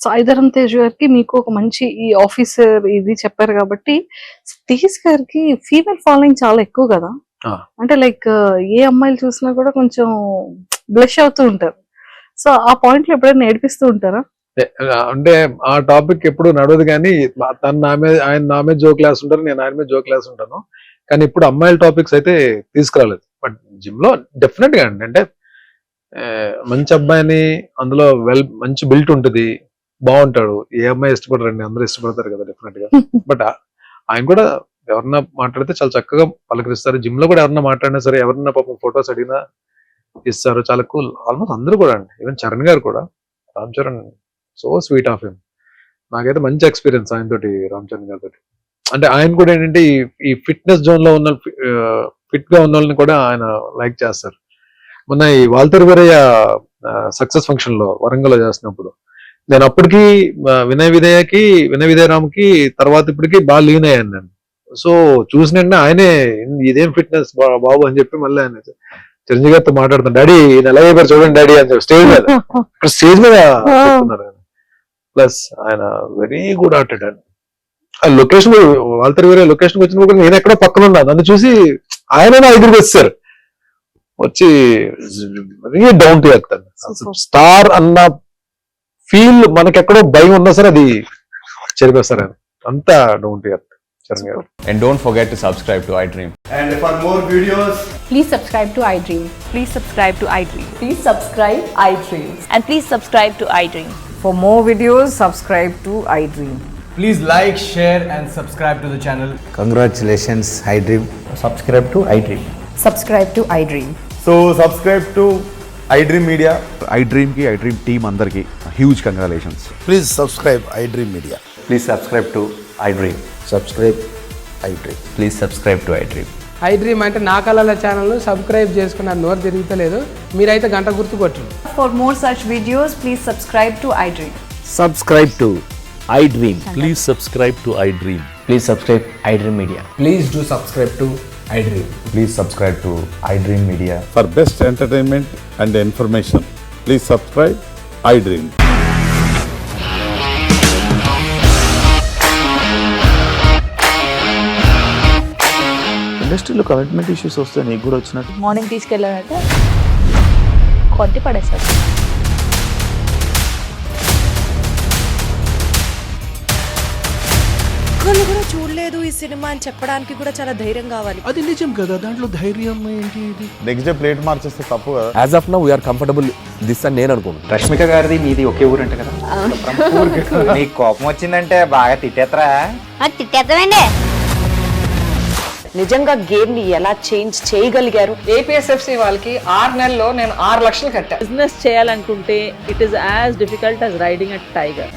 Sai Dharam Tej గారికి మీకు ఒక మంచి ఈ ఆఫీసర్ ఇది చెప్పారు కాబట్టి, తేజ్ గారికి ఫీమేల్ ఫాలోయింగ్ చాలా ఎక్కువ కదా. అంటే లైక్ ఏ అమ్మాయిలు చూసినా కూడా కొంచెం బ్లష్ అవుతూ ఉంటారు. సో ఆ పాయింట్ లో ఎప్పుడైనా నేర్పిస్తూ ఉంటారా? అంటే ఆ టాపిక్ ఎప్పుడు నడవదు, కానీ తను ఆయన నా మీద జోక్ క్లాస్ ఉంటారు, నేను ఆయన మీద జోక్ క్లాస్ ఉంటాను. కానీ ఇప్పుడు అమ్మాయిల టాపిక్స్ అయితే తీసుకురాలేదు. బట్ జిమ్ లో డెఫినెట్ గా అండి, అంటే మంచి అబ్బాయిని, అందులో మంచి బిల్ట్ ఉంటుంది, బాగుంటాడు, ఏ అమ్మాయి ఇష్టపడరండి, అందరూ ఇష్టపడతారు కదా డెఫినెట్ గా. బట్ ఆయన కూడా ఎవరన్నా మాట్లాడితే చాలా చక్కగా పలకరిస్తారు. జిమ్ లో కూడా ఎవరన్నా మాట్లాడినా సరే, ఎవరన్నా పాపం ఫొటోస్ అడిగినా ఇస్తారు, చాలా కూల్. ఆల్మోస్ట్ అందరూ కూడా అండి, ఈవెన్ చరణ్ గారు కూడా, Ram Charan so sweet of him. నాకైతే మంచి ఎక్స్పీరియన్స్ ఆయన తోటి, రామ్ చరణ్ గారితో. అంటే ఆయన కూడా ఏంటంటే ఈ ఫిట్నెస్ జోన్ లో ఉన్న ఫిట్ గా ఉన్న వాళ్ళని కూడా ఆయన లైక్ చేస్తారు. మొన్న ఈ వాల్తేరు వీరయ్య సక్సెస్ ఫంక్షన్ లో వరంగల్ లో చేస్తున్నప్పుడు నేను అప్పటికి వినయ విధేయరామ్కి తర్వాత ఇప్పటికి బాగా లీన్ అయ్యాను నేను. సో చూసినంటే ఆయనే ఇదేం ఫిట్నెస్ బాబు అని చెప్పి మళ్ళీ ఆయన చిరంజీవి గారితో మాట్లాడుతాను, డాడీ ఈయన ఎలా అయిపోయారు చూడండి డాడీ అని చెప్పి స్టేజ్ మీద చెప్తున్నారు ఆయన. ప్లస్ ఆయన వెరీ గుడ్ ఆర్టెడ్ అండి. ఆ లొకేషన్ వాల్తేరు వీరయ్య లొకేషన్ వచ్చినప్పుడు నేను ఎక్కడో పక్కన ఉన్నా, నన్ను చూసి ఆయన నా దగ్గరికి వచ్చారు, వచ్చి డౌన్ టు ఎర్త్ స్టార్ అన్న ఫీల్ మనకెక్కడో భయం ఉన్నా సరే అది చెరిపేస్తారు ఆయన, అంతా డౌన్ టు ఎర్త్ చరణ్ గారు. And don't forget to subscribe to iDream. And for more videos, please subscribe to iDream. Please subscribe to iDream. Please subscribe iDream. And please subscribe to iDream. For more videos, subscribe to iDream. please like, share and subscribe to the channel. Congratulations, iDream. Subscribe to iDream. Subscribe to iDream. So subscribe to iDream Media. iDream ki iDream team andarki huge congratulations. Please subscribe iDream Media. Please subscribe to iDream. Subscribe iDream. Please subscribe to iDream. iDream అంటే నా కళల channel subscribe చేసుకున్నారు, నోరు తిరుగుతలేదు, మీరైతే గంట గుర్తు కొట్టండి. For more such videos, please subscribe to iDream. Subscribe to iDream. Please subscribe to iDream. Please subscribe iDream Media. Please do subscribe to iDream. Please subscribe to iDream Media. For best entertainment and information, please subscribe iDream. ఇండస్ట్రీలో commitment issues వస్తే నీకు కూడా వచ్చినట్టు? Morning తీసుకెళ్ళాలంటే కొట్టి పడేస్తారు. ఒక్కళ్ళు కూడా చూడలేదు ఈ సినిమా అని చెప్పడానికి కూడా చాలా ధైర్యం కావాలి. అది నిజం కదా, దాంట్లో ధైర్యం ఏంటి? నెక్స్ట్ డే ప్లేట్ మార్చేస్తే తప్పు కదా. As of now, we are comfortable this అని నేను అనుకుంటున్నాను. రష్మిక గారిది మీది ఒకే ఊరు అంట కదా? నీకు కోపం వచ్చిందంటే బాగా తిట్టేత్తరా? తిట్టేద్దామండి. నిజంగా గేమ్ ని ఎలా చేంజ్ చేయగలిగారు? ఏపీఎస్ఎఫ్సి వాళ్ళకి 6 నెలల్లో నేను 6 లక్షలు కట్టా. బిజినెస్ చేయాలనుకుంటే it is as difficult as riding a tiger.